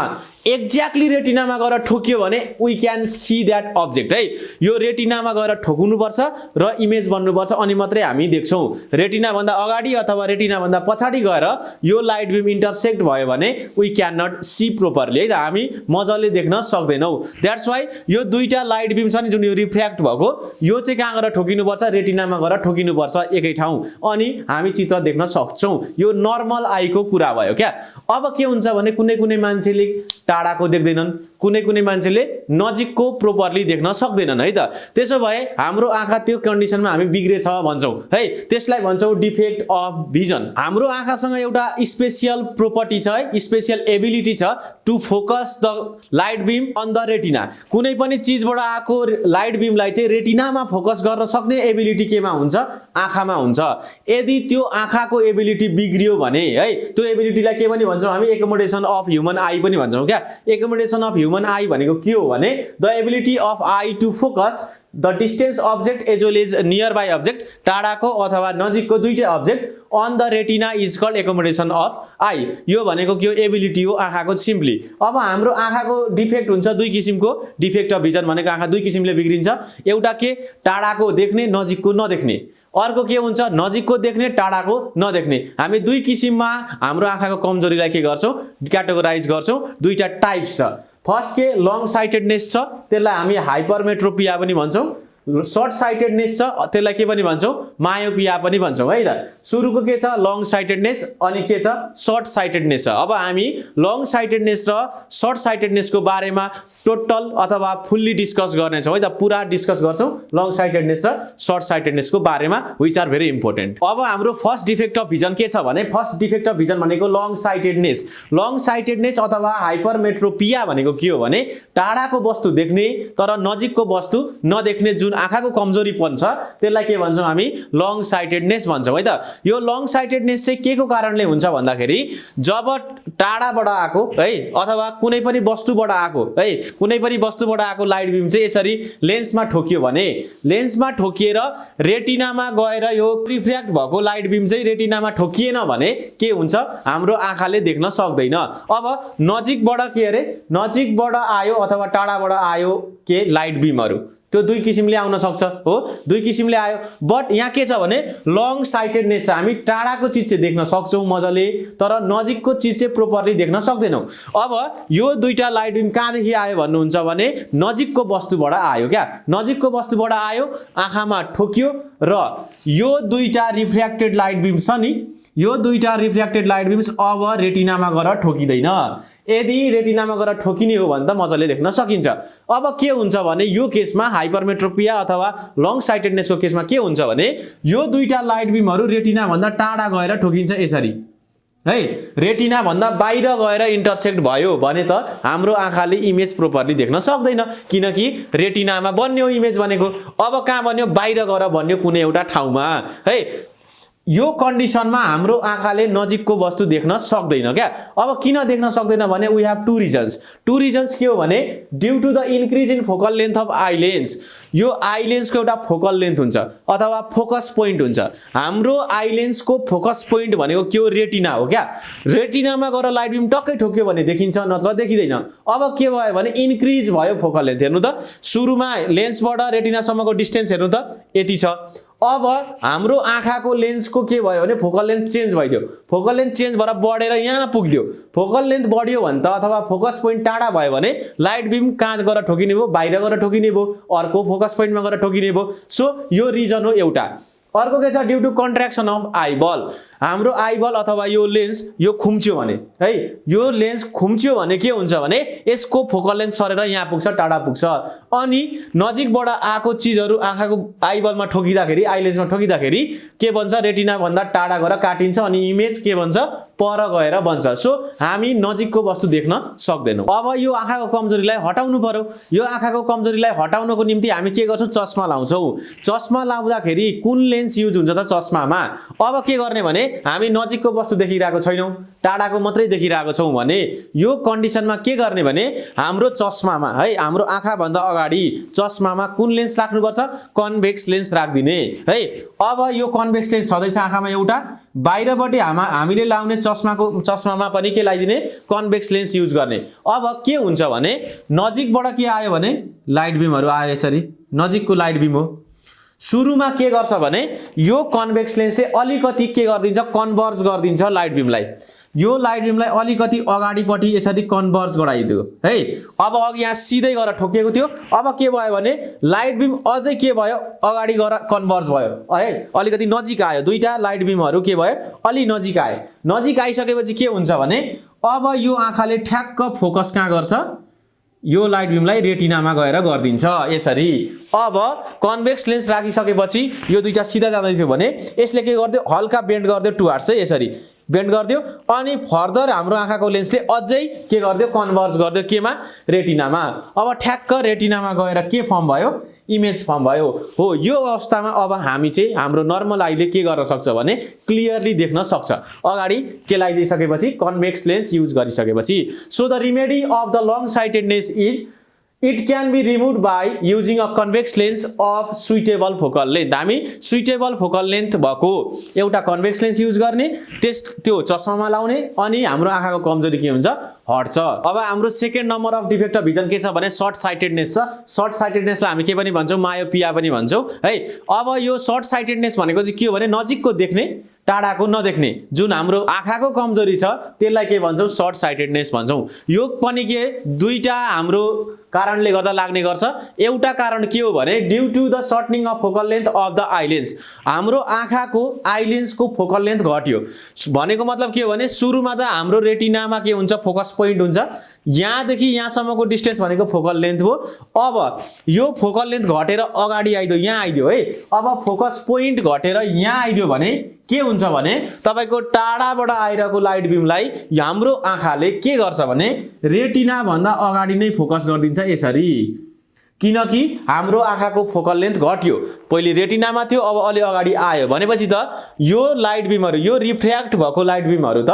एक्ज्याक्टली रेटिनामा गएर ठोकियो भने we can see that object है। यो रेटिनामा गएर ठोक्नुपर्छ र इमेज बन्नुपर्छ अनि मात्रै हामी देख्छौँ। रेटिनाभन्दा अगाडि अथवा रेटिनाभन्दा पछाडि गएर यो लाइट बिम इन्टरसेक्ट भयो भने we can not see properly है त, हामी मजाले देख्न सक्दैनौँ। द्याट्स वाइ यो दुईटा लाइट बिम छ नि जुन यो रिफ्र्याक्ट भएको, यो चाहिँ कहाँ गएर ठोकिनुपर्छ, रेटिनामा गएर ठोकिनुपर्छ एकै ठाउँ, अनि हामी चित्र देख्न सक्छौँ। यो नर्मल आईको कुरा भयो क्या। अब के हुन्छ भने कुनै कुनै मान्छेले टाढाको देख्दैनन्, कुनै कुनै मान्छेले नजिकको प्रोपरली देख्न सक्दैनन् है त। त्यसो भए हाम्रो आँखा त्यो कन्डिसनमा हामी बिग्रेछ भन्छौँ है, त्यसलाई भन्छौँ डिफेक्ट अफ भिजन। हाम्रो आँखासँग एउटा स्पेसियल प्रोपर्टी छ है, स्पेसियल एबिलिटी छ to focus the light beam on the retina. कुनै पनि चिजबाट आएको लाइट बिमलाई चाहिँ रेटिनामा फोकस गर्न सक्ने एबिलिटी केमा हुन्छ, आँखामा हुन्छ। यदि त्यो आँखाको एबिलिटी बिग्रियो भने है, त्यो एबिलिटीलाई के पनि भन्छौँ हामी, एकोमोडेसन अफ ह्युमन आई पनि भन्छौँ क्या। एकोमोडेसन अफ ह्युमन आई भनेको के हो भने the ability of eye to focus the distance object as well as nearby object, टाढाको अथवा नजिकको दुईटै object on the retina is called accommodation of eye. यो भनेको के हो, एबिलिटी हो आँखाको सिम्पली। अब हाम्रो आँखाको डिफेक्ट हुन्छ दुई किसिमको, डिफेक्ट अफ भिजन भनेको आँखा दुई किसिमले बिग्रिन्छ। एउटा के, टाढाको देख्ने नजिकको नदेख्ने, अर्को के हुन्छ, नजिकको देख्ने टाढाको नदेख्ने। हामी दुई किसिममा हाम्रो आँखाको कमजोरीलाई के गर्छौँ, क्याटेगोराइज गर्छौँ। दुईटा टाइप्स छ। फर्स्ट के लङ साइटेडनेस छ, त्यसलाई हामी हाइपरमेट्रोपिया पनि भन्छौँ। सर्ट साइटेडनेस छ, त्यसलाई के पनि भन्छौँ, मायोपिया पनि भन्छौँ है त। सुरुको के छ, लङ साइटेडनेस, अनि के छ, सर्ट साइटेडनेस छ। अब हामी लङ साइटेडनेस र सर्ट साइटेडनेसको बारेमा टोटल अथवा फुल्ली डिस्कस गर्नेछौँ है त, पुरा डिस्कस गर्छौँ लङ साइटेडनेस र सर्ट साइटेडनेसको बारेमा, विच आर भेरी इम्पोर्टेन्ट। अब हाम्रो फर्स्ट डिफेक्ट अफ भिजन के छ भने, फर्स्ट डिफेक्ट अफ भिजन भनेको लङ साइटेडनेस। लङ साइटेडनेस अथवा हाइपरमेट्रोपिया भनेको के हो भने टाढाको वस्तु देख्ने तर नजिकको वस्तु नदेख्ने जुन आँखाको कमजोरीपन छ, त्यसलाई के भन्छौँ हामी, लङ साइटेडनेस भन्छौँ है त। यो लङ साइटेडनेस चाहिँ के को कारणले हुन्छ भन्दाखेरि जब टाढाबाट आएको है अथवा कुनै पनि वस्तुबाट आएको है, कुनै पनि वस्तुबाट आएको लाइट बिम चाहिँ यसरी लेन्समा ठोकियो भने, लेन्समा ठोकिएर रेटिनामा गएर यो रिफ्र्याक्ट भएको लाइट बिम चाहिँ रेटिनामा ठोकिएन भने के हुन्छ, हाम्रो आँखाले देख्न सक्दैन। अब नजिकबाट के अरे, नजिकबाट आयो अथवा टाढाबाट आयो के लाइट बिमहरू, त्यो दुई किसिमले आउन सक्छ हो, दुई किसिमले आयो। बट यहाँ के छ भने लङ साइटेडनेस छ, हामी टाढाको चिज चाहिँ देख्न सक्छौँ मजाले, तर नजिकको चिज चाहिँ प्रोपरली देख्न सक्दैनौँ। अब यो दुईटा लाइट बिम कहाँदेखि आयो भन्नुहुन्छ भने नजिकको वस्तुबाट आयो क्या, नजिकको वस्तुबाट आयो, आँखामा ठोकियो र यो दुईटा रिफ्र्याक्टेड लाइट बिम छ नि, यो दुईटा रिफ्र्याक्टेड लाइट बिम्स अब रेटिनामा गएर ठोकिँदैन। यदि रेटिनामा गएर ठोकिने हो भने त मजाले देख्न सकिन्छ। अब के हुन्छ भने यो केसमा हाइपरमेट्रोपिया अथवा लङ साइटेडनेसको केसमा के हुन्छ भने यो दुईटा लाइट बिमहरू रेटिना भन्दा टाढा गएर ठोकिन्छ यसरी है, रेटिना भन्दा बाहिर गएर इन्टरसेक्ट भयो भने त हाम्रो आँखाले इमेज प्रोपरली देख्न सक्दैन, किनकि रेटिनामा बन्यो इमेज भनेको। अब कहाँ बन्यो, बाहिर गएर बन्यो कुनै एउटा ठाउँमा है। यो कन्डिसनमा हाम्रो आँखाले नजिकको वस्तु देख्न सक्दैन क्या। अब किन देख्न सक्दैन भने we have two reasons. Two reasons के हो भने due to the increase in focal length of eye lens. यो आई लेन्सको एउटा फोकल लेन्थ हुन्छ अथवा फोकस पोइन्ट हुन्छ। हाम्रो आई लेन्सको फोकस पोइन्ट भनेको के हो, रेटिना हो क्या। रेटिनामा गएर लाइट बिम टक्कै ठोक्यो भने देखिन्छ, नत्र देखिँदैन। अब के भयो भने इन्क्रिज भयो फोकल लेन्थ। हेर्नु त, सुरुमा लेन्सबाट रेटिनासम्मको डिस्टेन्स हेर्नु त यति छ। अब हाम्रो आँखाको लेन्सको के भयो भने फोकल लेन्थ चेन्ज भइदियो, फोकल लेन्थ चेन्ज भएर बढेर यहाँ पुग्यो। फोकल लेन्थ बढ्यो भने त अथवा फोकस पोइन्ट टाढा भयो भने लाइट बिम कहाँ गएर ठोकिने भयो, बाहिर गएर ठोकिने भयो, अर्को फोकस पोइन्टमा गएर ठोकिने भयो। सो यो रिजन हो एउटा। अर्को के छ, due to contraction of eyeball. हाम्रो आई बल अथवा यो लेन्स यो खुम्च्यो भने है, यो लेन्स खुम्च्यो भने के हुन्छ भने यसको फोकल लेन्थ सरेर यहाँ पुग्छ, टाढा पुग्छ। अनि नजिकबाट आएको चिजहरू आँखाको आई बलमा ठोकिँदाखेरि, आई लेन्समा ठोकिँदाखेरि के भन्छ, रेटिना भन्दा टाढा गएर काटिन्छ अनि इमेज के भन्छ, पर गएर बन्छ। सो हामी नजिकको वस्तु देख्न सक्दैनौँ। अब यो आँखाको कमजोरीलाई हटाउनु पर्यो। यो आँखाको कमजोरीलाई हटाउनको निम्ति हामी के गर्छौँ, चस्मा लाउँछौँ। चस्मा लाउँदाखेरि कुन लेन्स युज हुन्छ त चस्मामा? अब के गर्ने भने हामी नजिकको वस्तु देखिरहेको छैनौँ, टाढाको मात्रै देखिरहेको छौँ भने यो कन्डिसनमा के गर्ने भने हाम्रो चस्मामा है, हाम्रो आँखाभन्दा अगाडि चस्मामा कुन लेन्स राख्नुपर्छ, कन्भेक्स लेन्स राखिदिने है। अब यो कन्भेक्स लेन्स छँदैछ आँखामा एउटा, बाहिरपट्टि हामीले लाउने चस्मामा पनि के लगाइदिने कन्भेक्स लेन्स युज गर्ने। अब के हुन्छ भने नजिकबाट के आयो भने लाइट बिमहरु आयो, यसरी नजिकको लाइट बिम हो। सुरुमा के गर्छ भने यो कन्भेक्स लेन्सले अलिकति के गर्दिन्छ कन्भर्ज गर्दिन्छ लाइट बिमलाई। यो लाइट बिमलाई अलिकति अगाडिपट्टि यसरी कन्भर्ज गराइदियो है। अब अघि यहाँ सिधै गएर ठोकिएको थियो, अब के भयो भने लाइट बिम अझै के भयो अगाडि गएर कन्भर्ज भयो है, अलिकति नजिक आयो। दुईटा लाइट बिमहरु के भयो अलि नजिक आए। नजिक आइसकेपछि के हुन्छ भने अब यो आँखाले ठ्याक्क फोकस कहाँ गर्छ, यो लाइट बिमलाई रेटिनामा गएर गर्दिन्छ यसरी। अब कन्भेक्स लेन्स राखिसकेपछि यो दुईटा सिधा जाँदै थियो भने यसले के गर्दियो हल्का बेन्ड गर्दियो टुवार्ड्स है, यसरी बेन्ड गर्दियो अनि फर्दर हाम्रो आँखाको लेन्सले अझै के गर्दियो कन्भर्ज गर्दियो केमा रेटिनामा। अब ठ्याक्क रेटिनामा गएर के फर्म भयो इमेज फर्म भयो हो। यो अवस्थामा अब हामी चाहिँ हाम्रो नर्मल आइले के गर्न सक्छ भने क्लियरली देख्न सक्छ अगाडि के लगाइदिसकेपछि कन्भेक्स लेन्स युज गरिसकेपछि। So the remedy of the long sightedness is it can be removed by using a convex lens of suitable focal length। हामी suitable focal length भएको एउटा convex lens युज गर्ने, त्यो चस्मामा लाउने अनि हाम्रो आँखाको कमजोरी के हुन्छ हट्छ। अब हाम्रो second number of defect of vision के छ भने सर्ट साइटेडनेस छ। सर्ट साइटेडनेसलाई हामी के पनि भन्छौँ मायोपिया पनि भन्छौँ है। अब यो सर्ट साइटेडनेस भनेको चाहिँ के हो भने नजिकको देख्ने टाढाको नदेख्ने जुन हाम्रो आँखाको कमजोरी छ त्यसलाई के भन्छौँ सर्ट साइटेडनेस भन्छौँ। यो पनि के दुईटा हाम्रो कारणले गर्दा लाग्ने गर्छ। एउटा कारण के हो भने due to the shortening of focal length of the eye lens, हाम्रो आँखाको आई लेन्सको फोकल लेन्थ घट्यो भनेको मतलब के हो भने सुरुमा त हाम्रो रेटिनामा के हुन्छ फोकस पोइन्ट हुन्छ, यहाँदेखि यहाँसम्मको डिस्टेन्स भनेको फोकल लेन्थ हो। अब यो फोकल लेन्थ घटेर अगाडि आइदियो यहाँ आइदियो है। अब फोकस पोइन्ट घटेर यहाँ आइदियो भने के हुन्छ भने तपाईको टाढाबाट आइरहेको लाइट बिमलाई हाम्रो आँखाले के गर्छ भने रेटिना भन्दा अगाडि नै फोकस गरिदिन्छ यसरी, किनकि हाम्रो आँखाको फोकल लेन्थ घट्यो। पहिले रेटिनामा थियो अब अलि अगाडि आयो भनेपछि त यो लाइट बिमहरु यो रिफ्र्याक्ट भएको लाइट बिमहरु त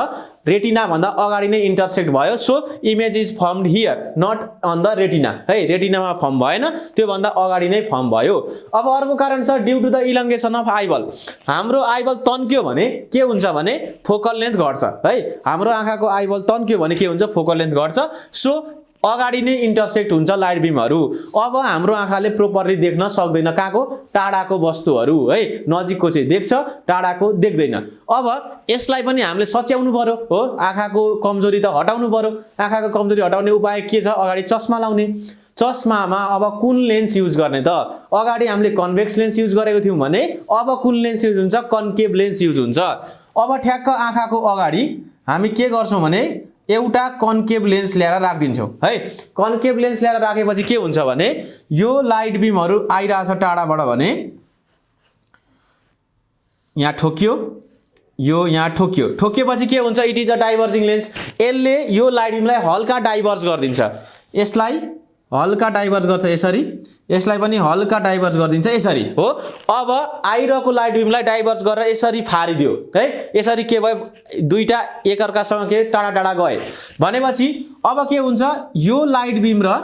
रेटिना भन्दा अगाडि नै इन्टरसेक्ट भयो। So image is formed here not on the retina है, रेटिनामा फर्म भएन त्यो भन्दा अगाडि नै फर्म भयो। अब अर्को कारण छ ड्यू टु द इलंगेसन अफ आइबल, हाम्रो आइबल तन्क्यो भने के हुन्छ भने फोकल लेन्थ घट्छ है। हाम्रो आँखाको आइबल तन्क्यो भने के हुन्छ फोकल लेन्थ घट्छ। सो अगाडि नै इन्टरसेक्ट हुन्छ लाइट बिमहरु। अब हाम्रो आँखाले प्रोपरली देख्न सक्दैन कहाँको टाढाको वस्तुहरु है, नजिकको चाहिँ देख्छ टाढाको देख्दैन। अब यसलाई पनि हामीले सच्याउनु पर्यो हो, आँखाको कमजोरी त हटाउनु पर्यो। आँखाको कमजोरी हटाउने उपाय के छ अगाडि चस्मा लाउने। चस्मामा अब कुन लेन्स युज गर्ने त, अगाडि हामीले कन्भेक्स लेन्स युज गरेको थियौं भने अब कुन लेन्स युज हुन्छ कन्केभ लेन्स युज हुन्छ। अब ठ्याक्क आँखाको अगाडि हामी के गर्छौं भने एउटा कन्केभ लेन्स ल्याएर राखिदिन्छौं है। कन्केभ लेन्स ल्याएर राखेपछि के हुन्छ भने यो लाइट बिमहरु आइराछ टाढाबाट भने यहाँ ठोक्यो, यो यहाँ ठोक्यो, ठोकेपछि के हुन्छ it is a diverging lens. यसले यो लाइट बिमलाई हल्का डाइभर्ज गरिदिन्छ, यसलाई हल्का डाइभर्ज गर्छ यसरी, यसलाई पनि हल्का डाइभर्ज गरिदिन्छ यसरी हो। अब आइरहेको लाइट बिमलाई डाइभर्ज गरेर यसरी फारिदियो है, यसरी के भयो दुईटा एकअर्कासँग के टाढा टाढा गए भनेपछि अब के हुन्छ यो लाइट बिम र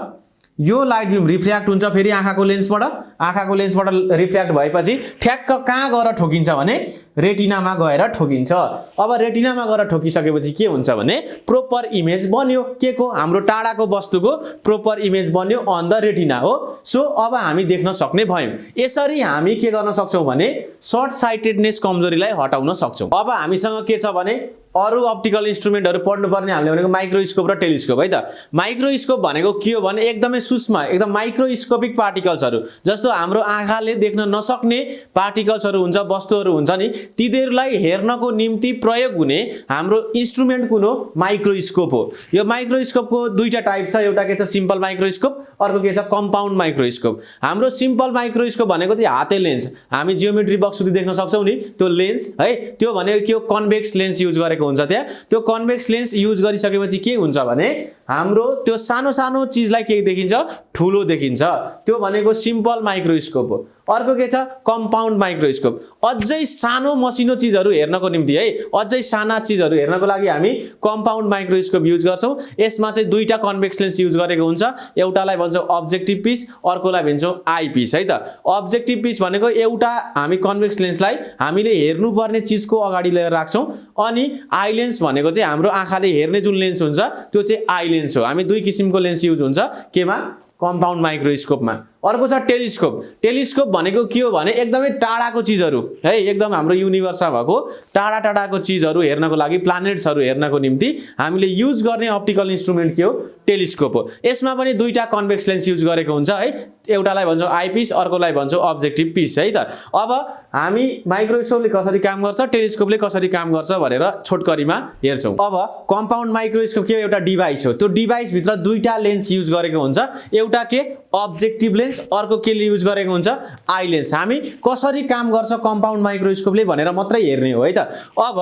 यो लाइट बिम रिफ्र्याक्ट हुन्छ फेरि आँखाको लेन्सबाट। आँखाको लेन्सबाट रिफ्र्याक्ट भएपछि ठ्याक्क कहाँ गएर ठोकिन्छ भने रेटिनामा गएर ठोकिन्छ। अब रेटिनामा गएर ठोकिसकेपछि के हुन्छ भने प्रोपर इमेज बन्यो, के को हाम्रो टाढाको वस्तुको प्रोपर इमेज बन्यो अन द रेटिना हो। सो अब हामी देख्न सक्ने भयौं। यसरी हामी के गर्न सक्छौं भने सर्ट साइटेडनेस कमजोरीलाई हटाउन सक्छौं। अब हामीसँग के छ भने अरु अप्टिकल इन्स्ट्रुमेन्टहरु पढ्नु पर्ने हामीले भनेको माइक्रोस्कोप र टेलिस्कोप है त। माइक्रोस्कोप भनेको के हो भने एकदमै सूक्ष्म एकदम माइक्रोस्कोपिक पार्टिकल्सहरु, जस्तो हाम्रो आँखाले देख्न नसक्ने पार्टिकल्सहरु हुन्छ वस्तुहरु हुन्छ नि, तिनीहरुलाई हेर्नको निम्ति प्रयोग हुने हाम्रो इन्स्ट्रुमेन्ट कुन हो माइक्रोस्कोप हो। यो माइक्रोस्कोपको दुईटा टाइप छ, एउटा के छ सिम्पल माइक्रोस्कोप, अर्को के छ कम्पाउन्ड माइक्रोस्कोप। हाम्रो सिम्पल माइक्रोस्कोप भनेको चाहिँ हाते लेन्स, हामी जियोमेट्री बक्स सुधी देख्न सक्छौं नि त्यो लेन्स है, त्यो भनेको के हो कन्भेक्स लेन्स युज गरेको हुन्छ त्यहाँ। त्यो कन्भेक्स लेन्स युज गरिसकेपछि के हुन्छ भने हाम्रो त्यो सानो सानो चिजलाई के देखिन्छ ठुलो देखिन्छ त्यो भनेको सिम्पल माइक्रोस्कोप हो अर्को के छ कम्पाउन्ड माइक्रोस्कोप अझै सानो मसिनो चीजहरु हेर्नको निम्ति है अझै साना चीजहरु हेर्नको लागि हामी कम्पाउन्ड माइक्रोस्कोप युज गर्छौं यसमा चाहिँ दुईटा कन्भेक्स लेन्स युज गरेको हुन्छ एउटालाई भन्छौं अब्जेक्टिभ पिस अर्कोलाई भन्छौं आई पिस है त अब्जेक्टिभ पिस भनेको एउटा हामी कन्भेक्स लेन्सलाई हामीले हेर्नु पर्ने चीजको अगाडि लिएर राख्छौं अनि आई लेन्स भनेको चाहिँ हाम्रो आँखाले हेर्ने जुन लेन्स हुन्छ त्यो चाहिँ आई लेन्स हो हामी दुई किसिमको लेन्स युज हुन्छ केमा कम्पाउन्ड माइक्रोस्कोपमा अर्को छ टेलिस्कोप टेलिस्कोप भनेको के हो भने एकदमै टाढाको चीजहरु है एकदम हाम्रो युनिभर्समा भएको टाढा टाढाको चीजहरु हेर्नको लागि प्लानेट्सहरु हेर्नको निम्ति हामीले युज गर्ने अप्टिकल इन्स्ट्रुमेन्ट के हो टेलिस्कोप हो यसमा पनि दुईटा कन्भेक्स लेन्स युज गरेको हुन्छ है एउटालाई भन्छौं आई पिस अर्कोलाई भन्छौं अब्जेक्टिभ पिस है त अब हामी माइक्रोस्कोपले कसरी काम गर्छ टेलिस्कोपले कसरी काम गर्छ भनेर छोटकरीमा हेर्छौं अब कम्पाउन्ड माइक्रोस्कोप के एउटा डिभाइस हो त्यो डिभाइस भित्र दुईटा लेन्स युज गरेको हुन्छ एउटा के अब्जेक्टिभ लेन्स अर्को के युज गरेको हुन्छ आई लेन्स हामी कसरी काम गर्छ कम्पाउन्ड माइक्रोस्कोपले भनेर मात्रै हेर्ने हो है त अब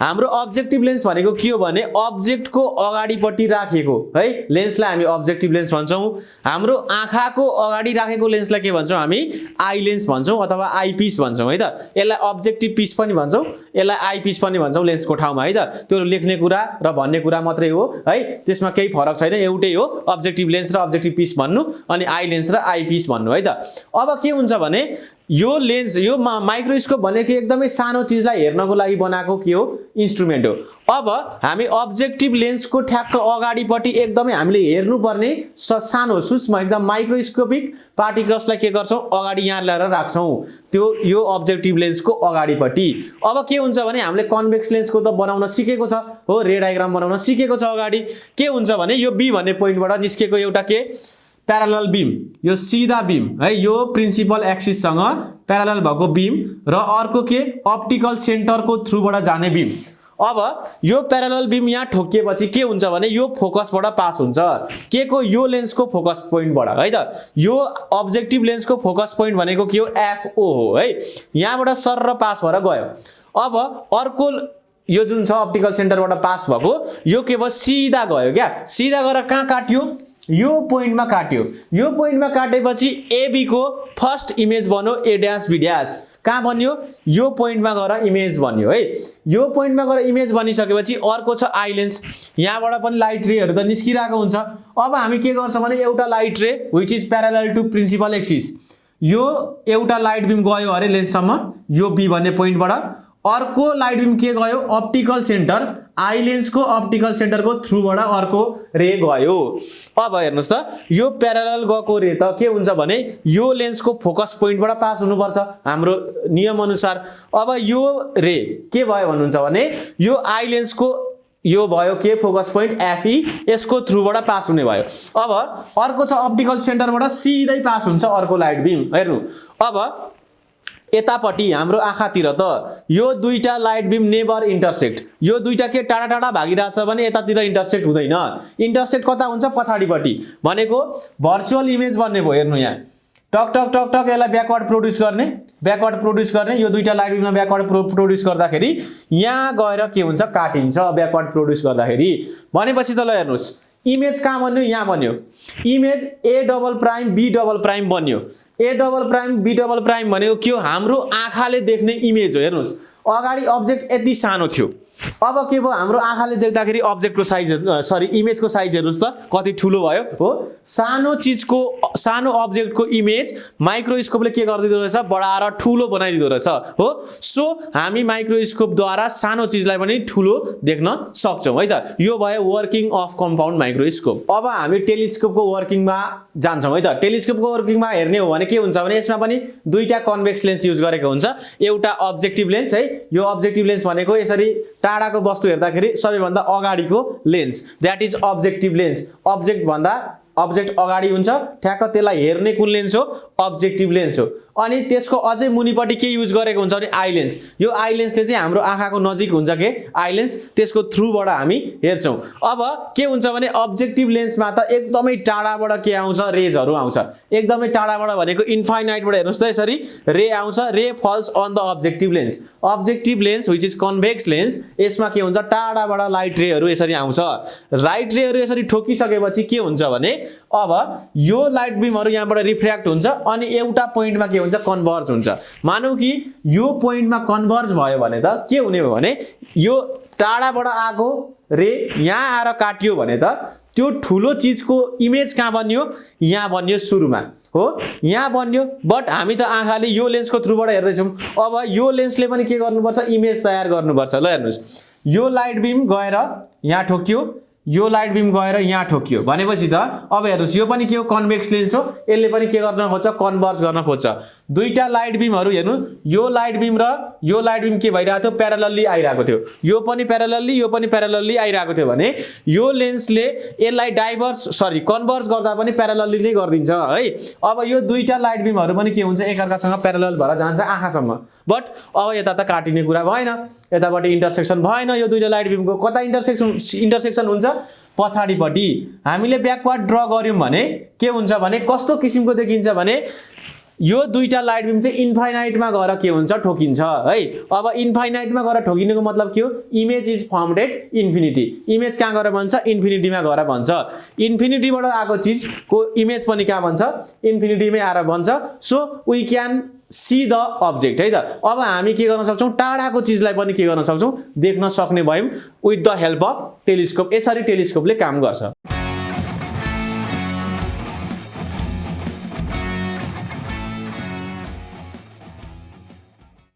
हाम्रो अब्जेक्टिभ लेन्स भनेको के हो भने अब्जेक्टको अगाडिपट्टि राखेको है लेन्सलाई हामी अब्जेक्टिभ लेन्स भन्छौं हाम्रो आँखाको अगाडि राखेको लेन्सलाई के भन्छौं हामी आई लेन्स भन्छौं अथवा आई पिस भन्छौं है त यसलाई अब्जेक्टिभ पिस पनि भन्छौं यसलाई आई पिस पनि भन्छौं लेन्सको ठाउँमा है त त्यो लेख्ने कुरा र भन्ने कुरा मात्रै हो है त्यसमा केही फरक छैन एउटै हो अब्जेक्टिभ लेन्स र अब्जेक्टिभ पिस भन्नु अनि आई लेन्स र आई पिस भन्नु है त अब के हुन्छ भने यो लेन्स यो माइक्रोस्कोप भनेको एकदमै सानो चीजलाई हेर्नको लागि बनाएको के हो इन्स्ट्रुमेन्ट हो अब हामी अब्जेक्टिभ लेन्सको ठ्याक्क अगाडिपट्टि एकदमै हामीले हेर्नुपर्ने सानो सूक्ष्म एकदम माइक्रोस्कोपिक पार्टिकल्सलाई के गर्छौं अगाडि यहाँ ल्याएर राख्छौं त्यो यो अब्जेक्टिभ लेन्सको अगाडिपट्टि अब के हुन्छ भने हामीले कन्भेक्स लेन्सको त बनाउन सिकेको छ हो रे डायग्राम बनाउन सिकेको छ अगाडि के हुन्छ भने यो बी भन्ने पोइन्टबाट निस्केको एउटा के प्यारालल बीम यो सीधा बीम है यो प्रिन्सिपल एक्सिस सँग प्यारालल भएको बीम र अर्को के अप्टिकल सेन्टरको थ्रुबाट जाने बीम अब यो प्यारालल बीम यहाँ ठोकिएपछि के हुन्छ भने यो फोकसबाट पास हुन्छ के को यो लेन्सको फोकस पोइन्टबाट है त यो अब्जेक्टिभ लेन्सको फोकस पोइन्ट भनेको के हो एफओ हो है यहाँबाट सर्र पास भएर गयो अब अर्को यो जुन छ अप्टिकल सेन्टरबाट पास भएको यो के भयो सीधा गयो क्या सीधा गएर कहाँ काट्यो यो पोइन्टमा काट्यो यो पोइन्टमा काटेपछि एबी को फर्स्ट इमेज बन्यो ए ड्याश बी ड्याश कहाँ बन्यो यो पोइन्टमा गएर इमेज बन्यो है यो पोइन्टमा गएर इमेज बनिसकेपछि अर्को छ आई लेन्स यहाँबाट पनि लाइट रेहरु त निस्किरहेको हुन्छ अब हामी के गर्छौं भने एउटा light ray which is parallel to principal axis यो एउटा लाइट बीम गयो अरे लेन्ससम्म यो बी भन्ने पोइन्टबाट अर्को लाइट बीम के गयो अप्टिकल सेन्टर आई लेन्सको अप्टिकल सेन्टरको थ्रुबाट अर्को रे गयो अब हेर्नुस् त यो प्यारालल गएको रे त के हुन्छ भने यो लेन्सको फोकस पोइन्टबाट पास हुनुपर्छ हाम्रो नियम अनुसार अब यो रे के भयो भन्नुहुन्छ भने यो आई लेन्सको यो भयो के फोकस पोइन्ट एफई यसको थ्रुबाट पास हुने भयो अब अर्को छ अप्टिकल सेन्टरबाट सिधै पास हुन्छ अर्को लाइट बीम हेर्नु अब यतापट्टि हाम्रो आँखातिर त यो दुईटा लाइट बीम नेभर इन्टरसेक्ट यो दुईटा के टाढा टाढा भागिरहेछ भने यतातिर इन्टरसेक्ट हुँदैन इन्टरसेक्ट कता हुन्छ पछाडिपट्टि भनेको भर्चुअल इमेज बन्ने भयो हेर्नु यहाँ टक टक टक टक यसलाई ब्याकवर्ड प्रोड्युस गर्ने यो दुईटा लाइट बीममा ब्याकवर्ड प्रोड्युस गर्दाखेरि यहाँ गएर के हुन्छ काटिन्छ ब्याकवर्ड प्रोड्युस गर्दाखेरि भनेपछि त ल हेर्नुस् इमेज कहाँ बन्यो यहाँ बन्यो image A double prime B double prime बन्यो A double prime B double prime भनेको के हो हाम्रो आँखाले देख्ने इमेज हो हेर्नुस् अगाडि अब्जेक्ट यति सानो थियो अब के भयो हाम्रो आँखाले देख्दाखेरि अब्जेक्टको साइज सरी इमेजको साइज हेर्नुस् त कति ठुलो भयो हो सानो चीजको सानो अब्जेक्टको इमेज माइक्रोस्कोपले के गर्दिदो रहेछ बढाएर ठुलो बनाइदिदो रहेछ हो सो हामी माइक्रोस्कोप द्वारा सानो चीजलाई पनि ठुलो देख्न सक्छौं है त यो भयो वर्किङ अफ कम्पाउन्ड माइक्रोस्कोप अब हामी टेलिस्कोपको वर्किङमा जान्छौं है त टेलिस्कोपको वर्किङमा हेर्ने हो भने के हुन्छ भने यसमा पनि दुईटा कन्भेक्स लेन्स युज गरेको हुन्छ एउटा अब्जेक्टिभ लेन्स है यो अब्जेक्टिभ लेन्स भनेको यसरी टाढाको वस्तु हेर्दाखेरि सबैभन्दा अगाडिको lens that is objective lens object अगाडि हुन्छ ठ्याक्क त्यसलाई हेर्ने कुन लेन्स हो अब्जेक्टिभ लेन्स हो अनि त्यसको अझै मुनिपट्टि के युज गरेको हुन्छ भने आई लेन्स। यो आई लेन्सले चाहिँ हाम्रो आँखाको नजिक हुन्छ के आई लेन्स, त्यसको थ्रुबाट हामी हेर्छौँ। अब के हुन्छ भने अब्जेक्टिभ लेन्समा त एकदमै टाढाबाट के आउँछ रेजहरू आउँछ, एकदमै टाढाबाट भनेको इन्फाइनाइटबाट हेर्नुहोस् त यसरी रे आउँछ, ray falls on the objective lens. Objective lens which is convex lens, यसमा के हुन्छ टाढाबाट लाइट रेहरू यसरी आउँछ। लाइट रेहरू यसरी ठोकिसकेपछि के हुन्छ भने अब यो लाइट बिमहरू यहाँबाट रिफ्र्याक्ट हुन्छ अनि एउटा पोइन्टमा के हुन्छ कन्भर्ज हुन्छ। मानौ कि यो पोइन्टमा कन्भर्ज भयो भने त के हुने भयो भने यो टाढाबाट आएको रे यहाँ आएर काटियो भने त त्यो ठुलो चिजको इमेज कहाँ बन्यो, यहाँ बन्यो सुरुमा हो, यहाँ बन्यो। बट हामी त आँखाले यो लेन्सको थ्रुबाट हेर्दैछौँ। अब यो लेन्सले पनि के गर्नुपर्छ इमेज तयार गर्नुपर्छ। ल हेर्नुहोस्, यो लाइट बिम गएर यहाँ ठोक्यो, यो लाइट बिम गएर यहाँ ठोक्यो भनेपछि त अब हेर्नुहोस् यो पनि के हो कन्भेक्स लेन्स हो, यसले पनि के गर्न खोज्छ कन्भर्ज गर्न खोज्छ। दुईटा लाइट बिमहरू हेर्नु, यो लाइट बिम र यो लाइट बिम के भइरहेको थियो प्यारालल्ली आइरहेको थियो, यो पनि प्यारालल्ली यो पनि प्यारालल्ली आइरहेको थियो भने यो लेन्सले यसलाई कन्भर्ज गर्दा पनि प्यारालल्ली नै गरिदिन्छ है। अब यो दुईटा लाइट बिमहरू पनि के हुन्छ एकअर्कासँग प्यारालल भएर जान्छ आँखासम्म। बट अब यता त काटिने कुरा भएन, यतापट्टि इन्टरसेक्सन भएन। यो दुईटा लाइट बिमको कता इन्टरसेक्सन हुन्छ पछाडिपट्टि। हामीले ब्याकवार्ड ड्र गर्यौँ भने के हुन्छ भने कस्तो किसिमको देखिन्छ भने यो दुईटा लाइट बिम चाहिँ इन्फाइनाइटमा गएर के हुन्छ ठोकिन्छ है। अब इन्फाइनाइटमा गएर ठोकिनुको मतलब के हो, image is formed at infinity. Image कहाँ गएर बन्छ इन्फिनिटीमा गएर बन्छ। इन्फिनिटीबाट आएको चिजको इमेज पनि कहाँ बन्छ इन्फिनिटीमै आएर बन्छ। So we can see the object है त। अब हामी के गर्न सक्छौँ टाढाको चिजलाई पनि के गर्न सक्छौँ देख्न सक्ने भयौँ with the help of telescope. यसरी टेलिस्कोपले काम गर्छ।